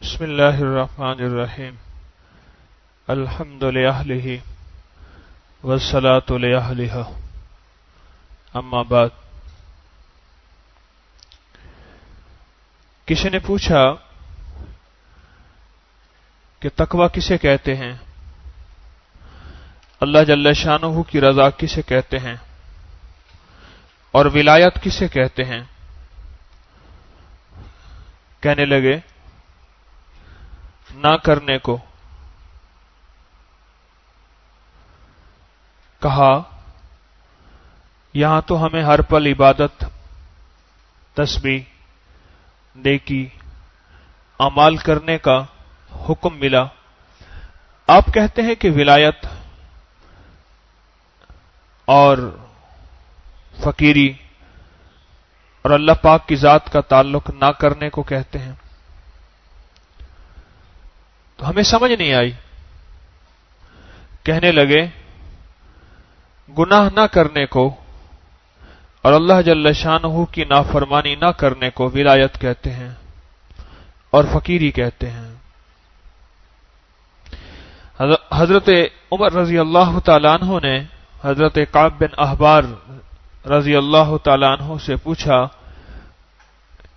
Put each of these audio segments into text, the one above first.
بسم اللہ الرحمن الرحیم الحمد للہ والصلاة لأہلہ اما بعد۔ کسی نے پوچھا کہ تقوی کسے کہتے ہیں، اللہ جل شانہ کی رضا کسے کہتے ہیں اور ولایت کسے کہتے ہیں؟ کہنے لگے نہ کرنے کو۔ کہا یہاں تو ہمیں ہر پل عبادت، تسبیح، نیکی، اعمال کرنے کا حکم ملا، آپ کہتے ہیں کہ ولایت اور فقیری اور اللہ پاک کی ذات کا تعلق نہ کرنے کو کہتے ہیں۔ تو ہمیں سمجھ نہیں آئی۔ کہنے لگے گناہ نہ کرنے کو اور اللہ جل شانہ کی نافرمانی نہ کرنے کو ولایت کہتے ہیں اور فقیری کہتے ہیں۔ حضرت عمر رضی اللہ تعالیٰ عنہ نے حضرت کعب بن احبار رضی اللہ تعالیٰ عنہ سے پوچھا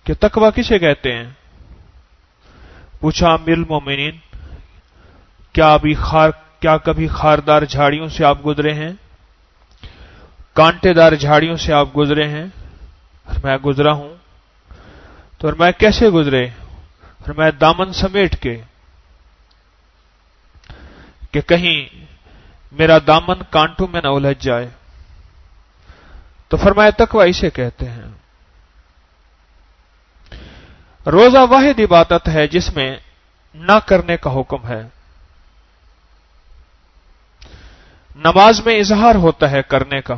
کہ تقوی کسے کہتے ہیں؟ پوچھا امیر المومنین، کیا کبھی خاردار جھاڑیوں سے آپ گزرے ہیں؟ کانٹے دار جھاڑیوں سے آپ گزرے ہیں؟ میں گزرا ہوں۔ تو میں کیسے گزرے؟ میں دامن سمیٹ کے کہ کہیں میرا دامن کانٹوں میں نہ الجھ جائے۔ تو فرمایا تقوی اسے کہتے ہیں۔ روزہ واحد عبادت ہے جس میں نہ کرنے کا حکم ہے۔ نماز میں اظہار ہوتا ہے کرنے کا،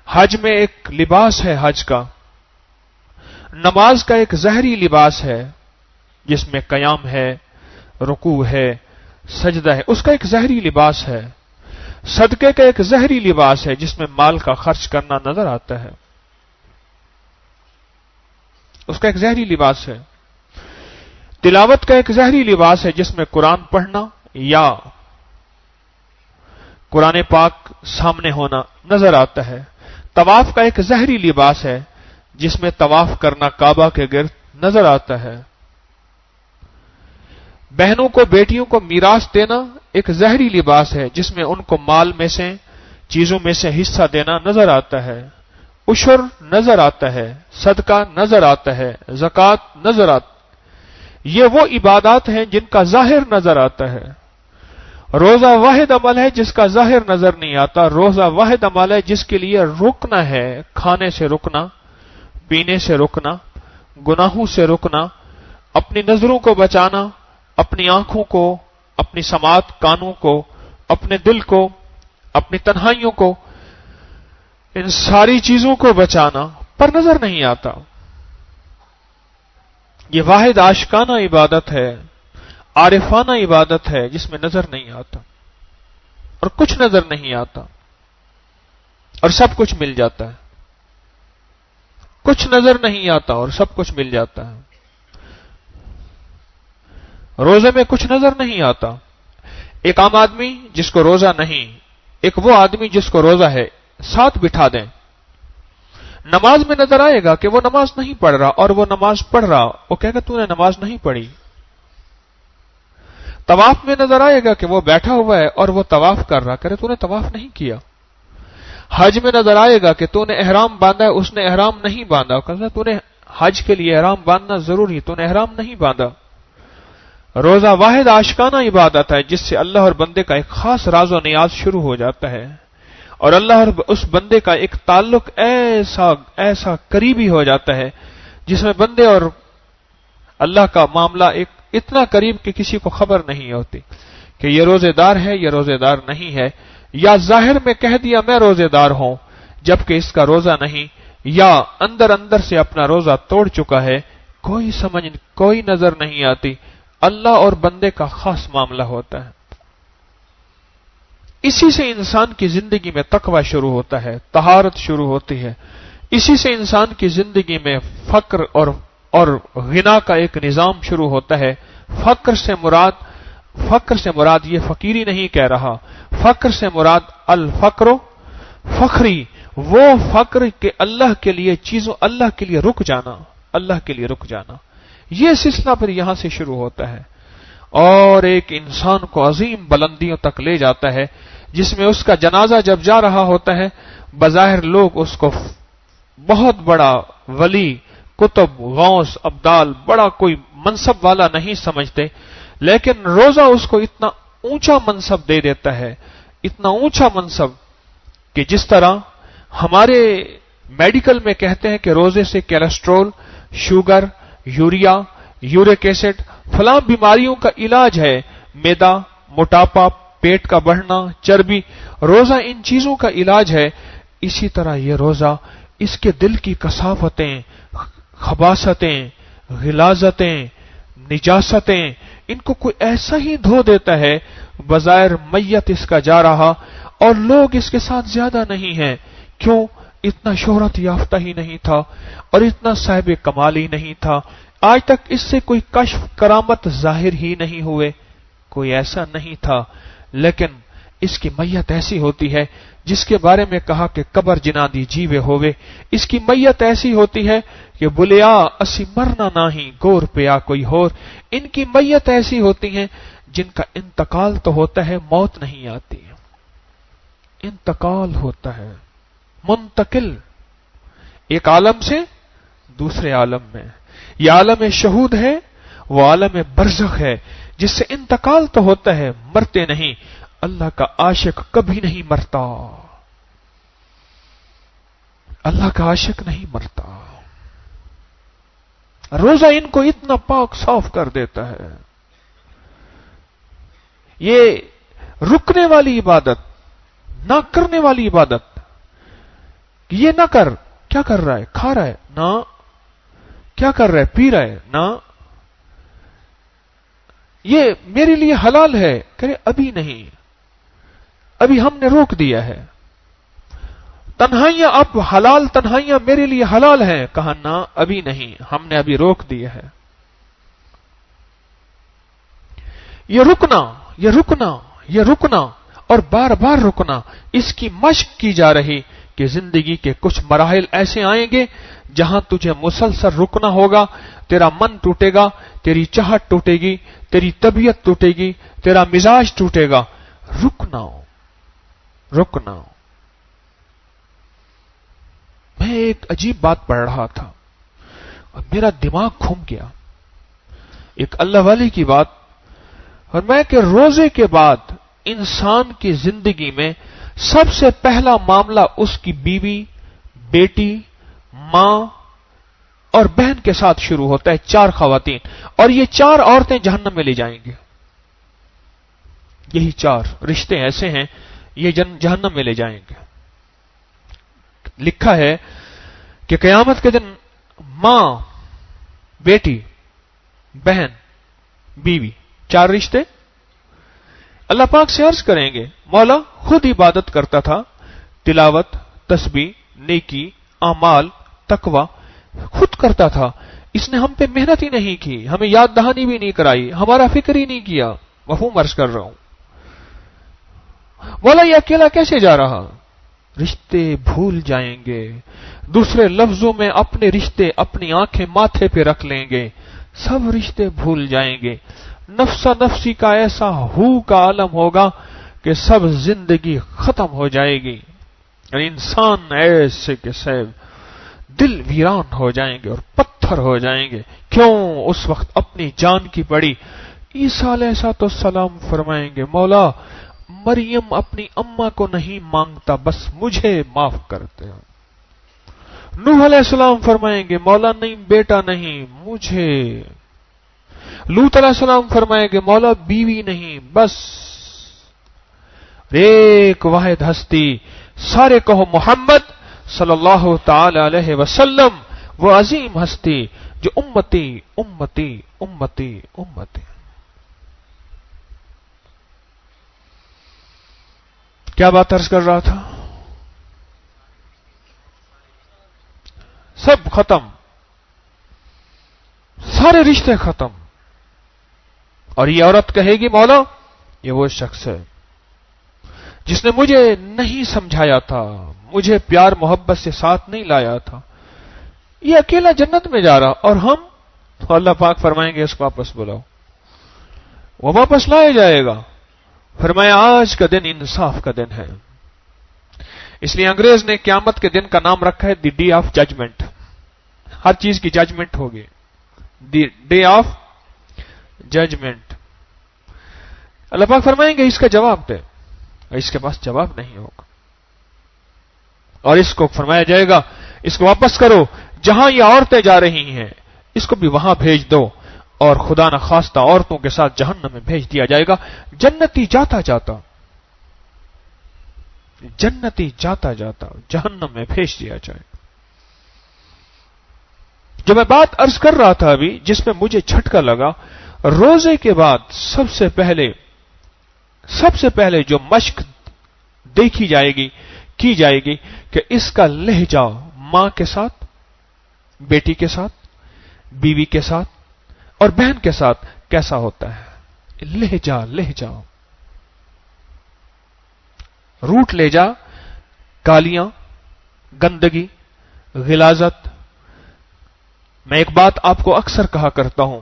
حج میں ایک لباس ہے حج کا، نماز کا ایک ظاہری لباس ہے جس میں قیام ہے، رکوع ہے، سجدہ ہے، اس کا ایک ظاہری لباس ہے۔ صدقے کا ایک ظاہری لباس ہے جس میں مال کا خرچ کرنا نظر آتا ہے، اس کا ایک ظاہری لباس ہے۔ تلاوت کا ایک ظاہری لباس ہے جس میں قرآن پڑھنا یا قرآن پاک سامنے ہونا نظر آتا ہے۔ طواف کا ایک ظاہری لباس ہے جس میں طواف کرنا کعبہ کے گرد نظر آتا ہے۔ بہنوں کو، بیٹیوں کو میراث دینا ایک ظاہری لباس ہے جس میں ان کو مال میں سے، چیزوں میں سے حصہ دینا نظر آتا ہے۔ عشر نظر آتا ہے، صدقہ نظر آتا ہے، زکوٰۃ نظر آتا ہے۔ یہ وہ عبادات ہیں جن کا ظاہر نظر آتا ہے۔ روزہ واحد عمل ہے جس کا ظاہر نظر نہیں آتا۔ روزہ واحد عمل ہے جس کے لیے رکنا ہے، کھانے سے رکنا، پینے سے رکنا، گناہوں سے رکنا، اپنی نظروں کو بچانا، اپنی آنکھوں کو، اپنی سماعت کانوں کو، اپنے دل کو، اپنی تنہائیوں کو، ان ساری چیزوں کو بچانا پر نظر نہیں آتا۔ یہ واحد عاشقانہ عبادت ہے، عارفانہ عبادت ہے جس میں نظر نہیں آتا اور کچھ نظر نہیں آتا اور سب کچھ مل جاتا ہے۔ کچھ نظر نہیں آتا اور سب کچھ مل جاتا ہے۔ روزے میں کچھ نظر نہیں آتا۔ ایک عام آدمی جس کو روزہ نہیں، ایک وہ آدمی جس کو روزہ ہے، ساتھ بٹھا دیں، نماز میں نظر آئے گا کہ وہ نماز نہیں پڑھ رہا اور وہ نماز پڑھ رہا، وہ کہے گا تو نے نماز نہیں پڑھی۔ طواف میں نظر آئے گا کہ وہ بیٹھا ہوا ہے اور وہ طواف کر رہا، کہے تو نے طواف نہیں کیا۔ حج میں نظر آئے گا کہ تو نے احرام باندھا ہے، اس نے احرام نہیں باندھا، کہتا تو نے حج کے لیے احرام باندھنا ضروری، تو نے احرام نہیں باندھا۔ روزہ واحد عاشقانہ عبادت ہے جس سے اللہ اور بندے کا ایک خاص راز و نیاز شروع ہو جاتا ہے اور اللہ اور اس بندے کا ایک تعلق ایسا قریبی ہو جاتا ہے جس میں بندے اور اللہ کا معاملہ ایک اتنا قریب کہ کسی کو خبر نہیں ہوتی کہ یہ روزے دار ہے، یہ روزے دار نہیں ہے، یا ظاہر میں کہہ دیا میں روزے دار ہوں جبکہ اس کا روزہ نہیں، یا اندر سے اپنا روزہ توڑ چکا ہے، کوئی نظر نہیں آتی۔ اللہ اور بندے کا خاص معاملہ ہوتا ہے۔ اسی سے انسان کی زندگی میں تقوی شروع ہوتا ہے، طہارت شروع ہوتی ہے، اسی سے انسان کی زندگی میں فقر اور غنا کا ایک نظام شروع ہوتا ہے. فقر سے مراد یہ فقیری نہیں کہہ رہا. فقر سے مراد الفقر فخری، وہ فقر کہ اللہ کے لیے چیزوں، اللہ کے لیے رک جانا. یہ سلسلہ پھر یہاں سے شروع ہوتا ہے اور ایک انسان کو عظیم بلندیوں تک لے جاتا ہے، جس میں اس کا جنازہ جب جا رہا ہوتا ہے بظاہر لوگ اس کو بہت بڑا ولی، کتب، غوث، ابدال، بڑا کوئی منصب والا نہیں سمجھتے، لیکن روزہ اس کو اتنا اونچا منصب دے دیتا ہے، اتنا اونچا منصب کہ جس طرح ہمارے میڈیکل میں کہتے ہیں کہ روزے سے cholesterol, sugar, urea, uric acid, فلاں بیماریوں کا علاج ہے، میدا، موٹاپا، پیٹ کا بڑھنا، چربی، روزہ ان چیزوں کا علاج ہے. اسی طرح یہ روزہ اس کے دل کی کثافتیں، خباثتیں، غلاظتیں، نجاستیں، ان کو کوئی ایسا ہی دھو دیتا ہے بظاہر میت اس کا جا رہا، اور لوگ اس کے ساتھ زیادہ نہیں ہیں. کیوں؟ اتنا شہرت یافتہ ہی نہیں تھا اور اتنا صاحب کمال ہی نہیں تھا. آج تک اس سے کوئی کشف کرامت ظاہر ہی نہیں ہوئے، کوئی ایسا نہیں تھا. لیکن اس کی میت ایسی ہوتی ہے جس کے بارے میں کہا کہ قبر جنا دی جیوے ہوئے. اس کی میت ایسی ہوتی ہے کہ بلیا اسی مرنا نہیں، گور پیا کوئی ہور. ان کی میت ایسی ہوتی ہیں جن کا انتقال تو ہوتا ہے، موت نہیں آتی، انتقال ہوتا ہے، منتقل ایک عالم سے دوسرے عالم میں. یہ عالم شہود ہے، وہ عالم برزخ ہے جس سے انتقال تو ہوتا ہے، مرتے نہیں. اللہ کا عاشق کبھی نہیں مرتا، اللہ کا عاشق نہیں مرتا. روزہ ان کو اتنا پاک صاف کر دیتا ہے. یہ رکنے والی عبادت، نہ کرنے والی عبادت، یہ نہ کر، کیا کر رہا ہے؟ کھا رہا ہے؟ نہ. کیا کر رہا ہے؟ پی رہا ہے؟ نہ. یہ میرے لیے حلال ہے، کرے ابھی نہیں، ابھی ہم نے روک دیا ہے. تنہائیاں اب حلال، تنہائیاں میرے لیے حلال ہیں، کہا نہ ابھی نہیں، ہم نے ابھی روک دیا ہے. یہ رکنا، یہ رکنا، یہ رکنا اور بار بار رکنا، اس کی مشق کی جا رہی کہ زندگی کے کچھ مراحل ایسے آئیں گے جہاں تجھے مسلسل رکنا ہوگا. تیرا من ٹوٹے گا، تیری چاہت ٹوٹے گی، تیری طبیعت ٹوٹے گی، تیرا مزاج ٹوٹے گا. رکنا، رکنا. میں ایک عجیب بات پڑھ رہا تھا اور میرا دماغ گھوم گیا. ایک اللہ والے کی بات، اور میں کہ روزے کے بعد انسان کی زندگی میں سب سے پہلا معاملہ اس کی بیوی، بیٹی، ماں اور بہن کے ساتھ شروع ہوتا ہے. 4 خواتین، اور یہ 4 عورتیں جہنم میں لے جائیں گے. یہی 4 رشتے ایسے ہیں، یہ جہنم میں لے جائیں گے. لکھا ہے کہ قیامت کے دن ماں، بیٹی، بہن، بیوی، 4 رشتے اللہ پاک سے عرض کریں گے، مولا خود عبادت کرتا تھا، تلاوت، تسبیح، نیکی، اعمال، تقوی خود کرتا تھا، اس نے ہم پہ محنت ہی نہیں کی، ہمیں یاد دہانی بھی نہیں کرائی، ہمارا فکر ہی نہیں کیا. مفہوم عرض کر رہا ہوں. مولا یہ اکیلا کیسے جا رہا؟ رشتے بھول جائیں گے. دوسرے لفظوں میں اپنے رشتے اپنی آنکھیں ماتھے پہ رکھ لیں گے، سب رشتے بھول جائیں گے. نفسا نفسی کا ایسا ہو کا عالم ہوگا کہ سب زندگی ختم ہو جائے گی. انسان ایسے کے سیب دل ویران ہو جائیں گے اور پتھر ہو جائیں گے. کیوں؟ اس وقت اپنی جان کی پڑی. عیسیٰ علیہ السلام فرمائیں گے، مولا مریم اپنی اماں کو نہیں مانگتا، بس مجھے معاف کرتے ہو. نوح علیہ السلام فرمائیں گے، مولا نہیں بیٹا نہیں، مجھے. لوط علیہ السلام فرمائیں گے، مولا بیوی نہیں، بس. ایک واحد ہستی، سارے کہو محمد صلی اللہ تعالی علیہ وسلم، وہ عظیم ہستی جو امتی امتی امتی امتی. کیا بات عرض کر رہا تھا؟ سب ختم. سارے رشتے ختم. اور یہ عورت کہے گی مولا یہ وہ شخص ہے جس نے مجھے نہیں سمجھایا تھا, مجھے پیار محبت سے ساتھ نہیں لایا تھا, یہ اکیلا جنت میں جا رہا اور ہم. تو اللہ پاک فرمائیں گے اس کو واپس بلاؤ. وہ واپس لایا جائے گا. فرمایا آج کا دن انصاف کا دن ہے. اس لیے انگریز نے قیامت کے دن کا نام رکھا ہے دی ڈے آف ججمنٹ. ہر چیز کی ججمنٹ ہوگی. The day of judgment. Allah پاک فرمائیں گے اس کا جواب دے. اس کے پاس جواب نہیں ہوگا. اور اس کو فرمایا جائے گا اس کو واپس کرو, جہاں یہ عورتیں جا رہی ہیں اس کو بھی وہاں بھیج دو, اور خدا نخواستہ عورتوں کے ساتھ جہنم میں بھیج دیا جائے گا. جنتی جاتا جاتا جہنم میں بھیج دیا جائے. جو میں بات عرض کر رہا تھا ابھی, جس میں مجھے جھٹکا لگا, روزے کے بعد سب سے پہلے جو مشق دیکھی جائے گی کی جائے گی کہ اس کا لہجہ ماں کے ساتھ, بیٹی کے ساتھ, بیوی کے ساتھ اور بہن کے ساتھ کیسا ہوتا ہے. لہجہ روٹ لہجہ, گالیاں, گندگی, غلاظت. میں ایک بات آپ کو اکثر کہا کرتا ہوں,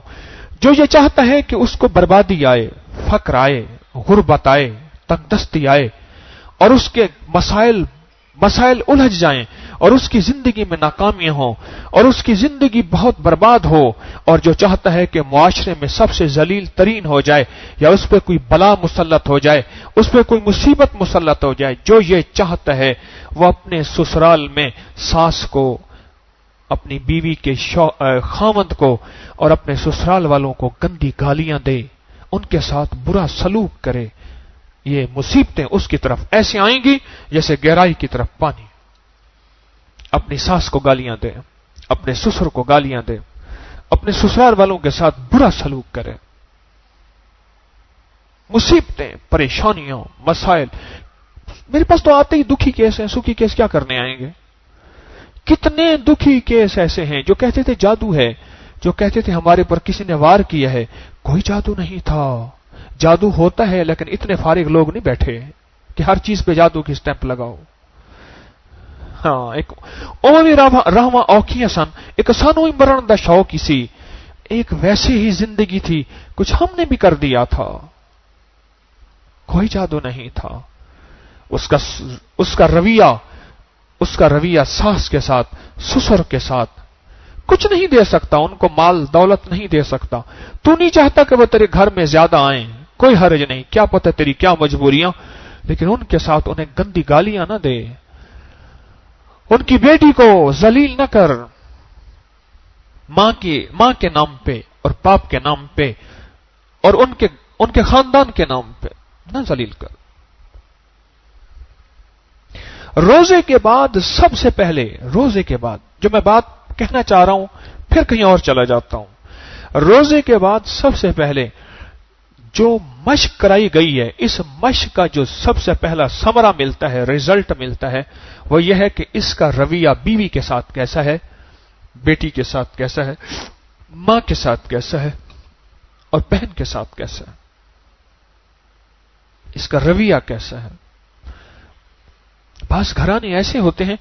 جو یہ چاہتا ہے کہ اس کو بربادی آئے, فقر آئے, غربت آئے, تنگدستی آئے اور اس کے مسائل الجھ جائیں اور اس کی زندگی میں ناکامیاں ہوں اور اس کی زندگی بہت برباد ہو, اور جو چاہتا ہے کہ معاشرے میں سب سے ذلیل ترین ہو جائے یا اس پہ کوئی بلا مسلط ہو جائے, اس پہ کوئی مصیبت مسلط ہو جائے, جو یہ چاہتا ہے وہ اپنے سسرال میں ساس کو, اپنی بیوی کے خاوند کو اور اپنے سسرال والوں کو گندی گالیاں دے, ان کے ساتھ برا سلوک کرے. یہ مصیبتیں اس کی طرف ایسے آئیں گی جیسے گہرائی کی طرف پانی. اپنی ساس کو گالیاں دے, اپنے سسر کو گالیاں دے, اپنے سسرال والوں کے ساتھ برا سلوک کرے. مصیبتیں, پریشانیاں, مسائل. میرے پاس تو آتے ہی دکھی کیس ہیں, سکھی کیس کیا کرنے آئیں گے. کتنے دکھی کیس ایسے ہیں جو کہتے تھے جادو ہے, جو کہتے تھے ہمارے پر کسی نے وار کیا ہے. کوئی جادو نہیں تھا. جادو ہوتا ہے لیکن اتنے فارغ لوگ نہیں بیٹھے کہ ہر چیز پہ جادو کی سٹیمپ لگاؤ. ہاں, ایک اومی رہواں اوکھیاں سن, ایک سانوئی مرن دا شوق سی, ایک ویسے ہی زندگی تھی, کچھ ہم نے بھی کر دیا تھا. کوئی جادو نہیں تھا. اس کا رویہ ساس کے ساتھ, سسر کے ساتھ کچھ نہیں دے سکتا, ان کو مال دولت نہیں دے سکتا. تو نہیں چاہتا کہ وہ تیرے گھر میں زیادہ آئیں, کوئی حرج نہیں, کیا پتہ تیری کیا مجبوریاں, لیکن ان کے ساتھ انہیں گندی گالیاں نہ دے, ان کی بیٹی کو ذلیل نہ کر, ماں کے نام پہ اور باپ کے نام پہ اور ان کے خاندان کے نام پہ نہ ذلیل کر. روزے کے بعد سب سے پہلے, روزے کے بعد جو میں بات کہنا چاہ رہا ہوں پھر کہیں اور چلا جاتا ہوں. روزے کے بعد سب سے پہلے جو مشق کرائی گئی ہے, اس مشق کا جو سب سے پہلا ثمرہ ملتا ہے, ریزلٹ ملتا ہے, وہ یہ ہے کہ اس کا رویہ بیوی کے ساتھ کیسا ہے, بیٹی کے ساتھ کیسا ہے, ماں کے ساتھ کیسا ہے اور بہن کے ساتھ کیسا ہے. اس کا رویہ کیسا ہے. بعض گھرانے ایسے ہوتے ہیں,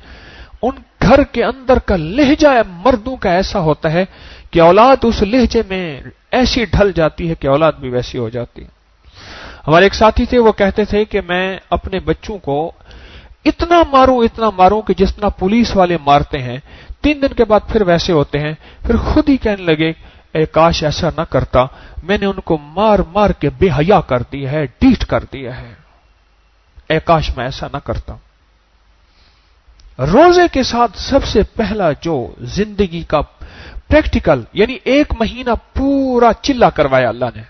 ان گھر کے اندر کا لہجہ مردوں کا ایسا ہوتا ہے کہ اولاد اس لہجے میں ایسی ڈھل جاتی ہے کہ اولاد بھی ویسی ہو جاتی ہے. ہمارے ایک ساتھی تھے, وہ کہتے تھے کہ میں اپنے بچوں کو اتنا ماروں کہ جس طرح پولیس والے مارتے ہیں, 3 دن کے بعد پھر ویسے ہوتے ہیں. پھر خود ہی کہنے لگے اے کاش ایسا نہ کرتا, میں نے ان کو مار کے بے حیا کر دیا ہے, ڈیٹ کر دیا ہے. اے کاش میں ایسا نہ کرتا. روزے کے ساتھ سب سے پہلا جو زندگی کا پریکٹیکل, یعنی 1 مہینہ پورا چلا کروایا اللہ نے,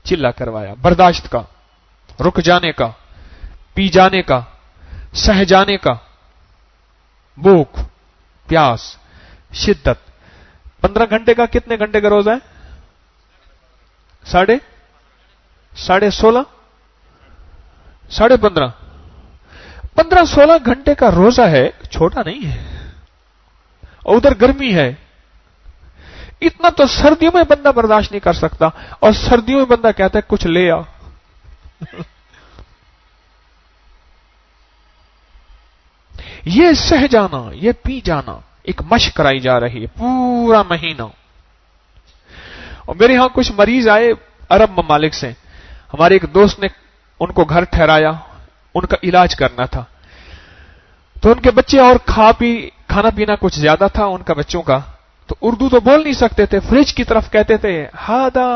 چلا کروایا, برداشت کا, رک جانے کا, پی جانے کا, سہ جانے کا, بھوک, پیاس, شدت. 15 گھنٹے کا کتنے گھنٹے کا روزہ ہے؟ 16.5 15.5 15-16 گھنٹے کا روزہ ہے, چھوٹا نہیں ہے. اور ادھر گرمی ہے, اتنا تو سردیوں میں بندہ برداشت نہیں کر سکتا، اور سردیوں میں بندہ کہتا ہے کچھ لے آ. یہ سہ جانا، یہ پی جانا ایک مشق کرائی جا رہی ہے پورا مہینہ. اور میرے ہاں کچھ مریض آئے عرب ممالک سے، ہمارے ایک دوست نے ان کو گھر ٹھہرایا، ان کا علاج کرنا تھا. تو ان کے بچے اور کھانا پینا کچھ زیادہ تھا ان کا بچوں کا، تو اردو تو بول نہیں سکتے تھے، فریج کی طرف کہتے تھے ہادا.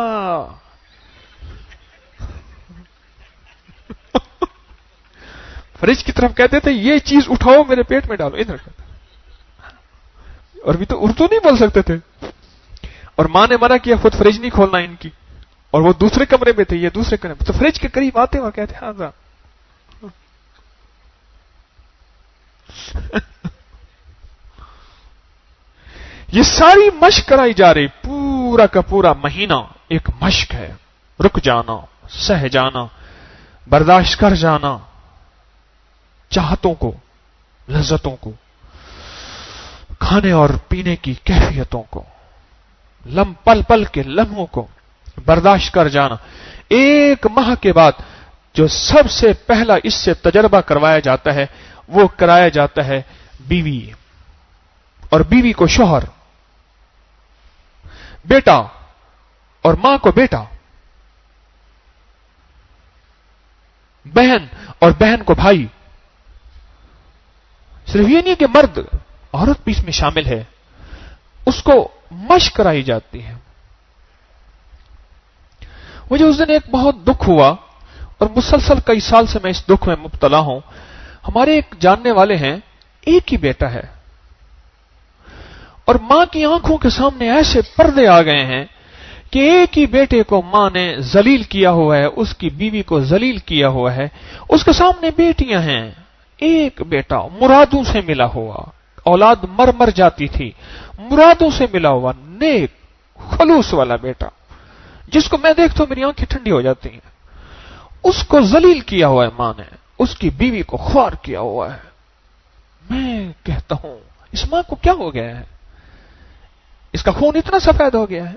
فریج کی طرف کہتے تھے یہ چیز اٹھاؤ میرے پیٹ میں ڈالو ادھر. اور بھی تو اردو نہیں بول سکتے تھے، اور ماں نے منع کیا خود فریج نہیں کھولنا ان کی، اور وہ دوسرے کمرے میں تھے، یہ دوسرے کمرے میں، تو فریج کے قریب آتے اور کہتے ہاں. یہ ساری مشق کرائی جا رہی، پورا کا پورا مہینہ ایک مشق ہے. رک جانا، سہ جانا، برداشت کر جانا، چاہتوں کو، لذتوں کو، کھانے اور پینے کی کیفیتوں کو، پل پل کے لمحوں کو برداشت کر جانا. ایک ماہ کے بعد جو سب سے پہلا اس سے تجربہ کروایا جاتا ہے وہ کرایا جاتا ہے بیوی، اور بیوی کو شوہر، بیٹا اور ماں کو بیٹا، بہن اور بہن کو بھائی. صرف یہ نہیں کہ مرد، عورت بھی اس میں شامل ہے، اس کو مشق کرائی جاتی ہے. مجھے اس دن ایک بہت دکھ ہوا، اور مسلسل کئی سال سے میں اس دکھ میں مبتلا ہوں. ہمارے ایک جاننے والے ہیں، ایک ہی بیٹا ہے، اور ماں کی آنکھوں کے سامنے ایسے پردے آ گئے ہیں کہ ایک ہی بیٹے کو ماں نے ذلیل کیا ہوا ہے، اس کی بیوی کو ذلیل کیا ہوا ہے. اس کے سامنے بیٹیاں ہیں، ایک بیٹا مرادوں سے ملا ہوا، اولاد مر جاتی تھی، مرادوں سے ملا ہوا، نیک خلوص والا بیٹا جس کو میں دیکھتا ہوں میری آنکھیں ٹھنڈی ہو جاتی ہیں. اس کو ذلیل کیا ہوا ہے ماں نے، اس کی بیوی کو خوار کیا ہوا ہے. میں کہتا ہوں اس ماں کو کیا ہو گیا ہے؟ اس کا خون اتنا سفید ہو گیا ہے.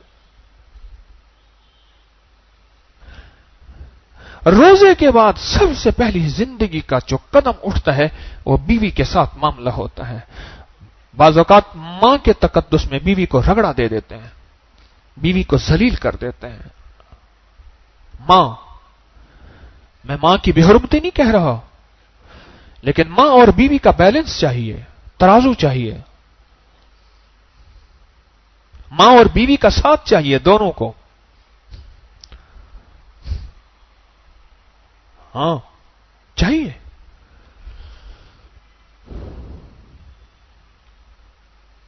روزے کے بعد سب سے پہلی زندگی کا جو قدم اٹھتا ہے وہ بیوی کے ساتھ معاملہ ہوتا ہے. بعض اوقات ماں کے تقدس میں بیوی کو رگڑا دے دیتے ہیں، بیوی کو ذلیل کر دیتے ہیں. ماں، میں ماں کی بے حرمتی نہیں کہہ رہا، لیکن ماں اور بیوی کا بیلنس چاہیے، ترازو چاہیے. ماں اور بیوی کا ساتھ چاہیے دونوں کو. ہاں چاہیے.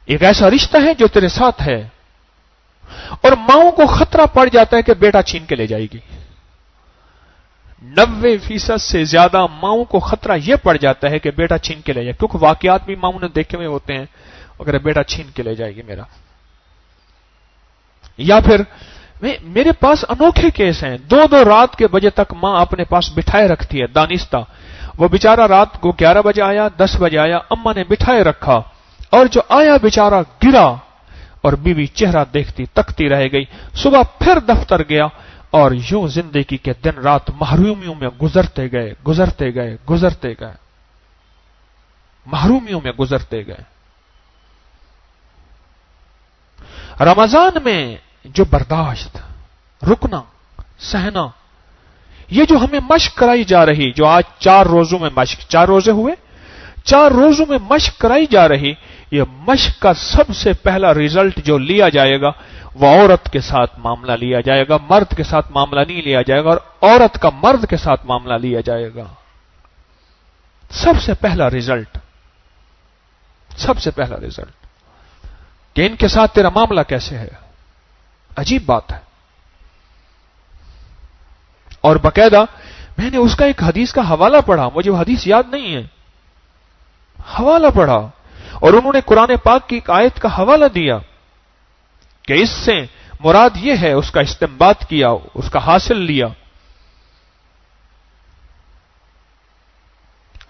ایک ایسا رشتہ ہے جو تیرے ساتھ ہے، اور ماؤں کو خطرہ پڑ جاتا ہے کہ بیٹا چھین کے لے جائے گی. 90% سے زیادہ ماؤں کو خطرہ یہ پڑ جاتا ہے کہ بیٹا چھین کے لے جائے، کیونکہ واقعات بھی ماؤں نے دیکھے ہوئے ہوتے ہیں، اگر بیٹا چھین کے لے جائے گی میرا. یا پھر میرے پاس انوکھے کیس ہیں، 2 رات کے بجے تک ماں اپنے پاس بٹھائے رکھتی ہے دانستہ. وہ بیچارہ رات کو 11 بجے آیا، 10 بجے آیا، اماں نے بٹھائے رکھا، اور جو آیا بیچارہ گرا، اور بیوی چہرہ دیکھتی تکتی رہ گئی. صبح پھر دفتر گیا، اور یوں زندگی کے دن رات محرومیوں میں گزرتے گئے، محرومیوں میں گزرتے گئے. رمضان میں جو برداشت، رکنا، سہنا، یہ جو ہمیں مشق کرائی جا رہی، جو آج 4 روزوں میں مشق، 4 روزے ہوئے، 4 روزوں میں مشق کرائی جا رہی، یہ مشق کا سب سے پہلا ریزلٹ جو لیا جائے گا وہ عورت کے ساتھ معاملہ لیا جائے گا، مرد کے ساتھ معاملہ نہیں لیا جائے گا، اور عورت کا مرد کے ساتھ معاملہ لیا جائے گا. سب سے پہلا ریزلٹ کہ ان کے ساتھ تیرا معاملہ کیسے ہے. عجیب بات ہے. اور باقاعدہ میں نے اس کا ایک حدیث کا حوالہ پڑھا، مجھے وہ حدیث یاد نہیں ہے، حوالہ پڑھا، اور انہوں نے قرآن پاک کی ایک آیت کا حوالہ دیا کہ اس سے مراد یہ ہے، اس کا استنباط کیا، اس کا حاصل لیا.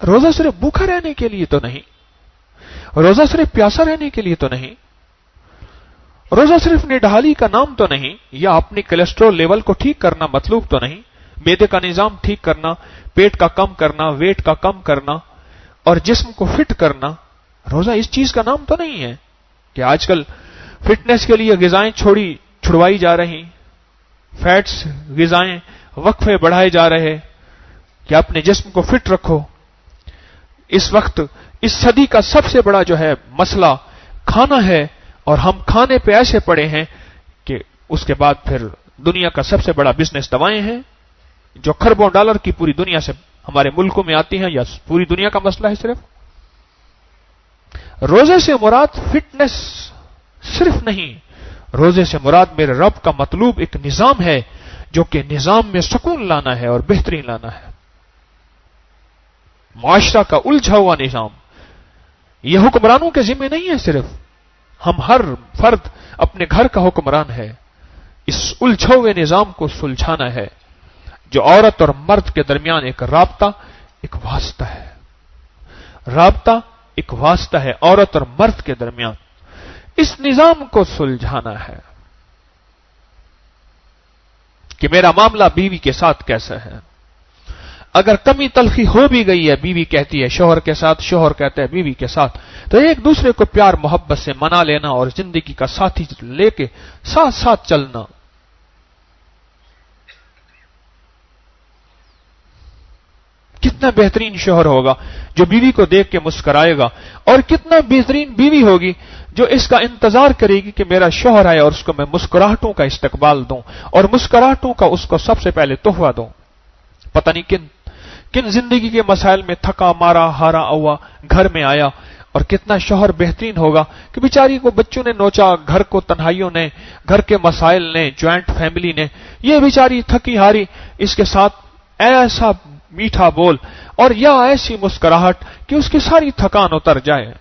روزہ صرف بھوکا رہنے کے لیے تو نہیں، روزہ صرف پیاسا رہنے کے لیے تو نہیں، روزہ صرف نڈھالی کا نام تو نہیں، یا اپنی کولیسٹرول لیول کو ٹھیک کرنا مطلوب تو نہیں، معدے کا نظام ٹھیک کرنا، پیٹ کا کم کرنا، ویٹ کا کم کرنا اور جسم کو فٹ کرنا، روزہ اس چیز کا نام تو نہیں ہے کہ آج کل فٹنس کے لیے غذائیں چھڑوائی جا رہی، فیٹس غذائیں وقفے بڑھائے جا رہے کہ اپنے جسم کو فٹ رکھو۔ اس وقت اس صدی کا سب سے بڑا جو ہے مسئلہ کھانا ہے، اور ہم کھانے پہ ایسے پڑے ہیں کہ اس کے بعد پھر دنیا کا سب سے بڑا بزنس دوائیں ہیں، جو کھربوں ڈالر کی پوری دنیا سے ہمارے ملکوں میں آتی ہیں، یا پوری دنیا کا مسئلہ ہے صرف۔ روزے سے مراد فٹنس صرف نہیں، روزے سے مراد میرے رب کا مطلوب ایک نظام ہے، جو کہ نظام میں سکون لانا ہے اور بہتری لانا ہے، معاشرہ کا الجھا ہوا نظام۔ یہ حکمرانوں کے ذمہ نہیں ہے صرف، ہم ہر فرد اپنے گھر کا حکمران ہے۔ اس الجھے ہوئے نظام کو سلجھانا ہے، جو عورت اور مرد کے درمیان ایک رابطہ، ایک واسطہ ہے، رابطہ ایک واسطہ ہے عورت اور مرد کے درمیان، اس نظام کو سلجھانا ہے کہ میرا معاملہ بیوی کے ساتھ کیسا ہے۔ اگر کمی تلخی ہو بھی گئی ہے، بیوی کہتی ہے شوہر کے ساتھ، شوہر کہتا ہے بیوی کے ساتھ، تو ایک دوسرے کو پیار محبت سے منا لینا اور زندگی کا ساتھی لے کے ساتھ ساتھ چلنا۔ کتنا بہترین شوہر ہوگا جو بیوی کو دیکھ کے مسکرائے گا، اور کتنا بہترین بیوی ہوگی جو اس کا انتظار کرے گی کہ میرا شوہر آئے اور اس کو میں مسکراہٹوں کا استقبال دوں، اور مسکراہٹوں کا اس کو سب سے پہلے تحفہ دوں۔ پتہ نہیں کن زندگی کے مسائل میں تھکا مارا ہارا ہوا گھر میں آیا، اور کتنا شوہر بہترین ہوگا کہ بیچاری کو بچوں نے نوچا، گھر کو تنہائیوں نے، گھر کے مسائل نے، جوائنٹ فیملی نے، یہ بیچاری تھکی ہاری، اس کے ساتھ ایسا میٹھا بول اور یا ایسی مسکراہٹ کہ اس کی ساری تھکان اتر جائے۔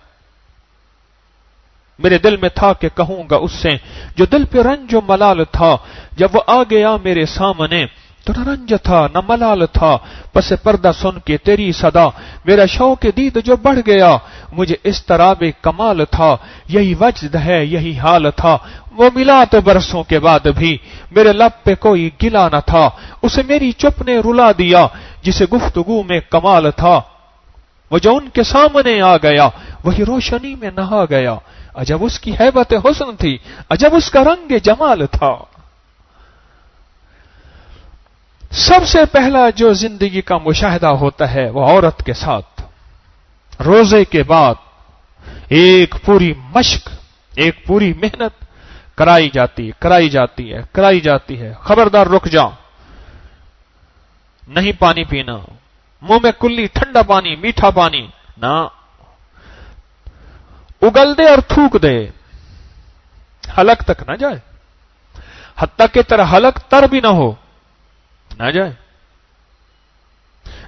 میرے دل میں تھا کہ کہوں گا اس سے جو دل پہ رنج و ملال تھا، جب وہ آ گیا میرے سامنے تو نہ رنج تھا نہ ملال تھا، پس پردہ سن کے تیری صدا میرا شوق دید جو بڑھ گیا، مجھے اس طرح بے کمال تھا، یہی وجد ہے یہی حال تھا، وہ ملا تو برسوں کے بعد بھی میرے لب پہ کوئی گلا نہ تھا، اسے میری چپ نے رلا دیا جسے گفتگو میں کمال تھا، وہ جو ان کے سامنے آ گیا وہی روشنی میں نہا گیا، عجب اس کی ہیبت حسن تھی، عجب اس کا رنگ جمال تھا۔ سب سے پہلا جو زندگی کا مشاہدہ ہوتا ہے وہ عورت کے ساتھ روزے کے بعد ایک پوری مشق، ایک پوری محنت کرائی جاتی ہے۔ خبردار رک جا، نہیں پانی پینا، منہ میں کلی ٹھنڈا پانی میٹھا پانی نہ، اگل دے اور تھوک دے، حلق تک نہ جائے، حتیٰ کہ تیرا حلق تر بھی نہ ہو، نہ جائے۔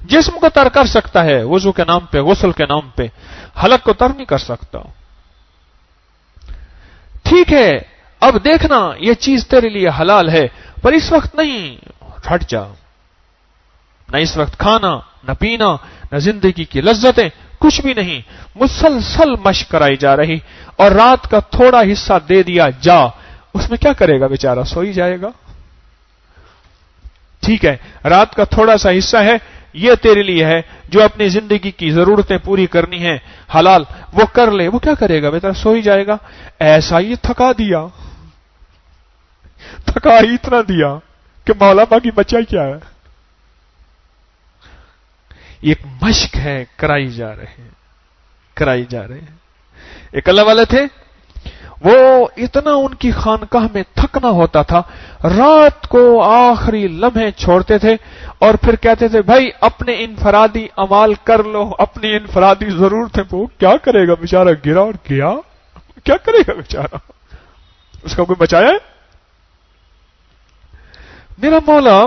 جسم کو تر کر سکتا ہے وضو کے نام پہ، غسل کے نام پہ، حلق کو تر نہیں کر سکتا۔ ٹھیک ہے، اب دیکھنا یہ چیز تیرے لیے حلال ہے، پر اس وقت نہیں، ہٹ جا، نہ اس وقت کھانا نہ پینا نہ زندگی کی لذتیں، کچھ بھی نہیں، مسلسل مشق کرائی جا رہی، اور رات کا تھوڑا حصہ دے دیا جا، اس میں کیا کرے گا بیچارہ، سو ہی جائے گا۔ ٹھیک ہے، رات کا تھوڑا سا حصہ ہے، یہ تیرے لیے ہے، جو اپنی زندگی کی ضرورتیں پوری کرنی ہیں حلال، وہ کر لے، وہ کیا کرے گا بیٹا، سو ہی جائے گا۔ ایسا ہی تھکا ہی اتنا دیا کہ مولا باقی بچا کیا ہے۔ یہ ایک مشق ہے، کرائی جا رہے ہیں۔ ایک اللہ والے تھے، وہ اتنا ان کی خانقاہ میں تھکنا ہوتا تھا، رات کو آخری لمحے چھوڑتے تھے اور پھر کہتے تھے بھائی اپنے انفرادی اعمال کر لو، اپنی انفرادی ضرورتیں وہ کیا کرے گا بیچارہ، گرا اور گیا، کیا کرے گا بیچارہ، اس کا کوئی بچایا ہے؟ میرا مولا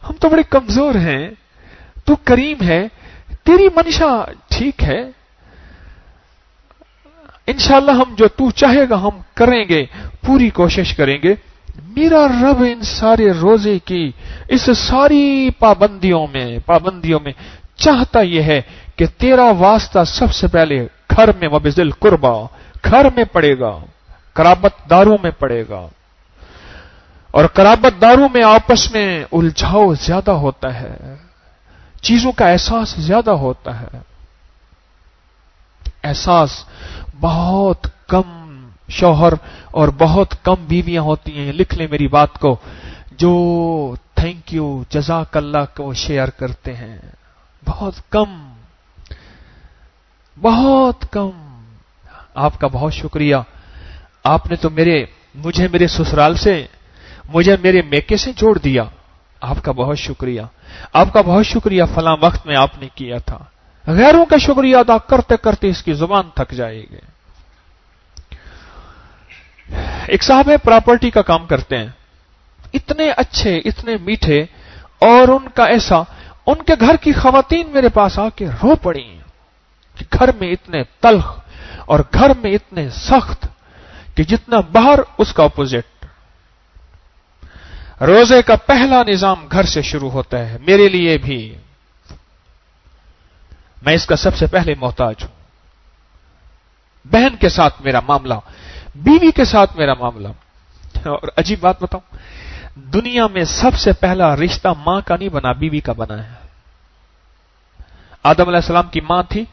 ہم تو بڑے کمزور ہیں، تو کریم ہے، تیری منشا ٹھیک ہے، انشاءاللہ ہم جو تو چاہے گا ہم کریں گے، پوری کوشش کریں گے۔ میرا رب ان سارے روزے کی اس ساری پابندیوں میں چاہتا یہ ہے کہ تیرا واسطہ سب سے پہلے گھر میں وبذل قربا، گھر میں پڑے گا، قرابت داروں میں پڑے گا، اور قرابت داروں میں آپس میں الجھاؤ زیادہ ہوتا ہے، چیزوں کا احساس زیادہ ہوتا ہے. احساس بہت کم شوہر اور بہت کم بیویاں ہوتی ہیں، لکھ لیں میری بات کو، جو تھینک یو جزاک اللہ کو شیئر کرتے ہیں. بہت کم، بہت کم. آپ کا بہت شکریہ، آپ نے تو مجھے میرے سسرال سے، مجھے میرے میکے سے جوڑ دیا. آپ کا بہت شکریہ، آپ کا بہت شکریہ، فلاں وقت میں آپ نے کیا تھا. غیروں کا شکریہ ادا کرتے کرتے اس کی زبان تھک جائے گی. ایک صاحب ہے، پراپرٹی کا کام کرتے ہیں، اتنے اچھے، اتنے میٹھے، اور ان کا ایسا، ان کے گھر کی خواتین میرے پاس آ کے رو پڑی کہ گھر میں اتنے تلخ اور گھر میں اتنے سخت کہ جتنا باہر اس کا اپوزٹ. روزے کا پہلا نظام گھر سے شروع ہوتا ہے. میرے لیے بھی، میں اس کا سب سے پہلے محتاج ہوں. بہن کے ساتھ میرا معاملہ، بیوی کے ساتھ میرا معاملہ. اور عجیب بات بتاؤں، دنیا میں سب سے پہلا رشتہ ماں کا نہیں بنا، بیوی کا بنا ہے. آدم علیہ السلام کی ماں تھی،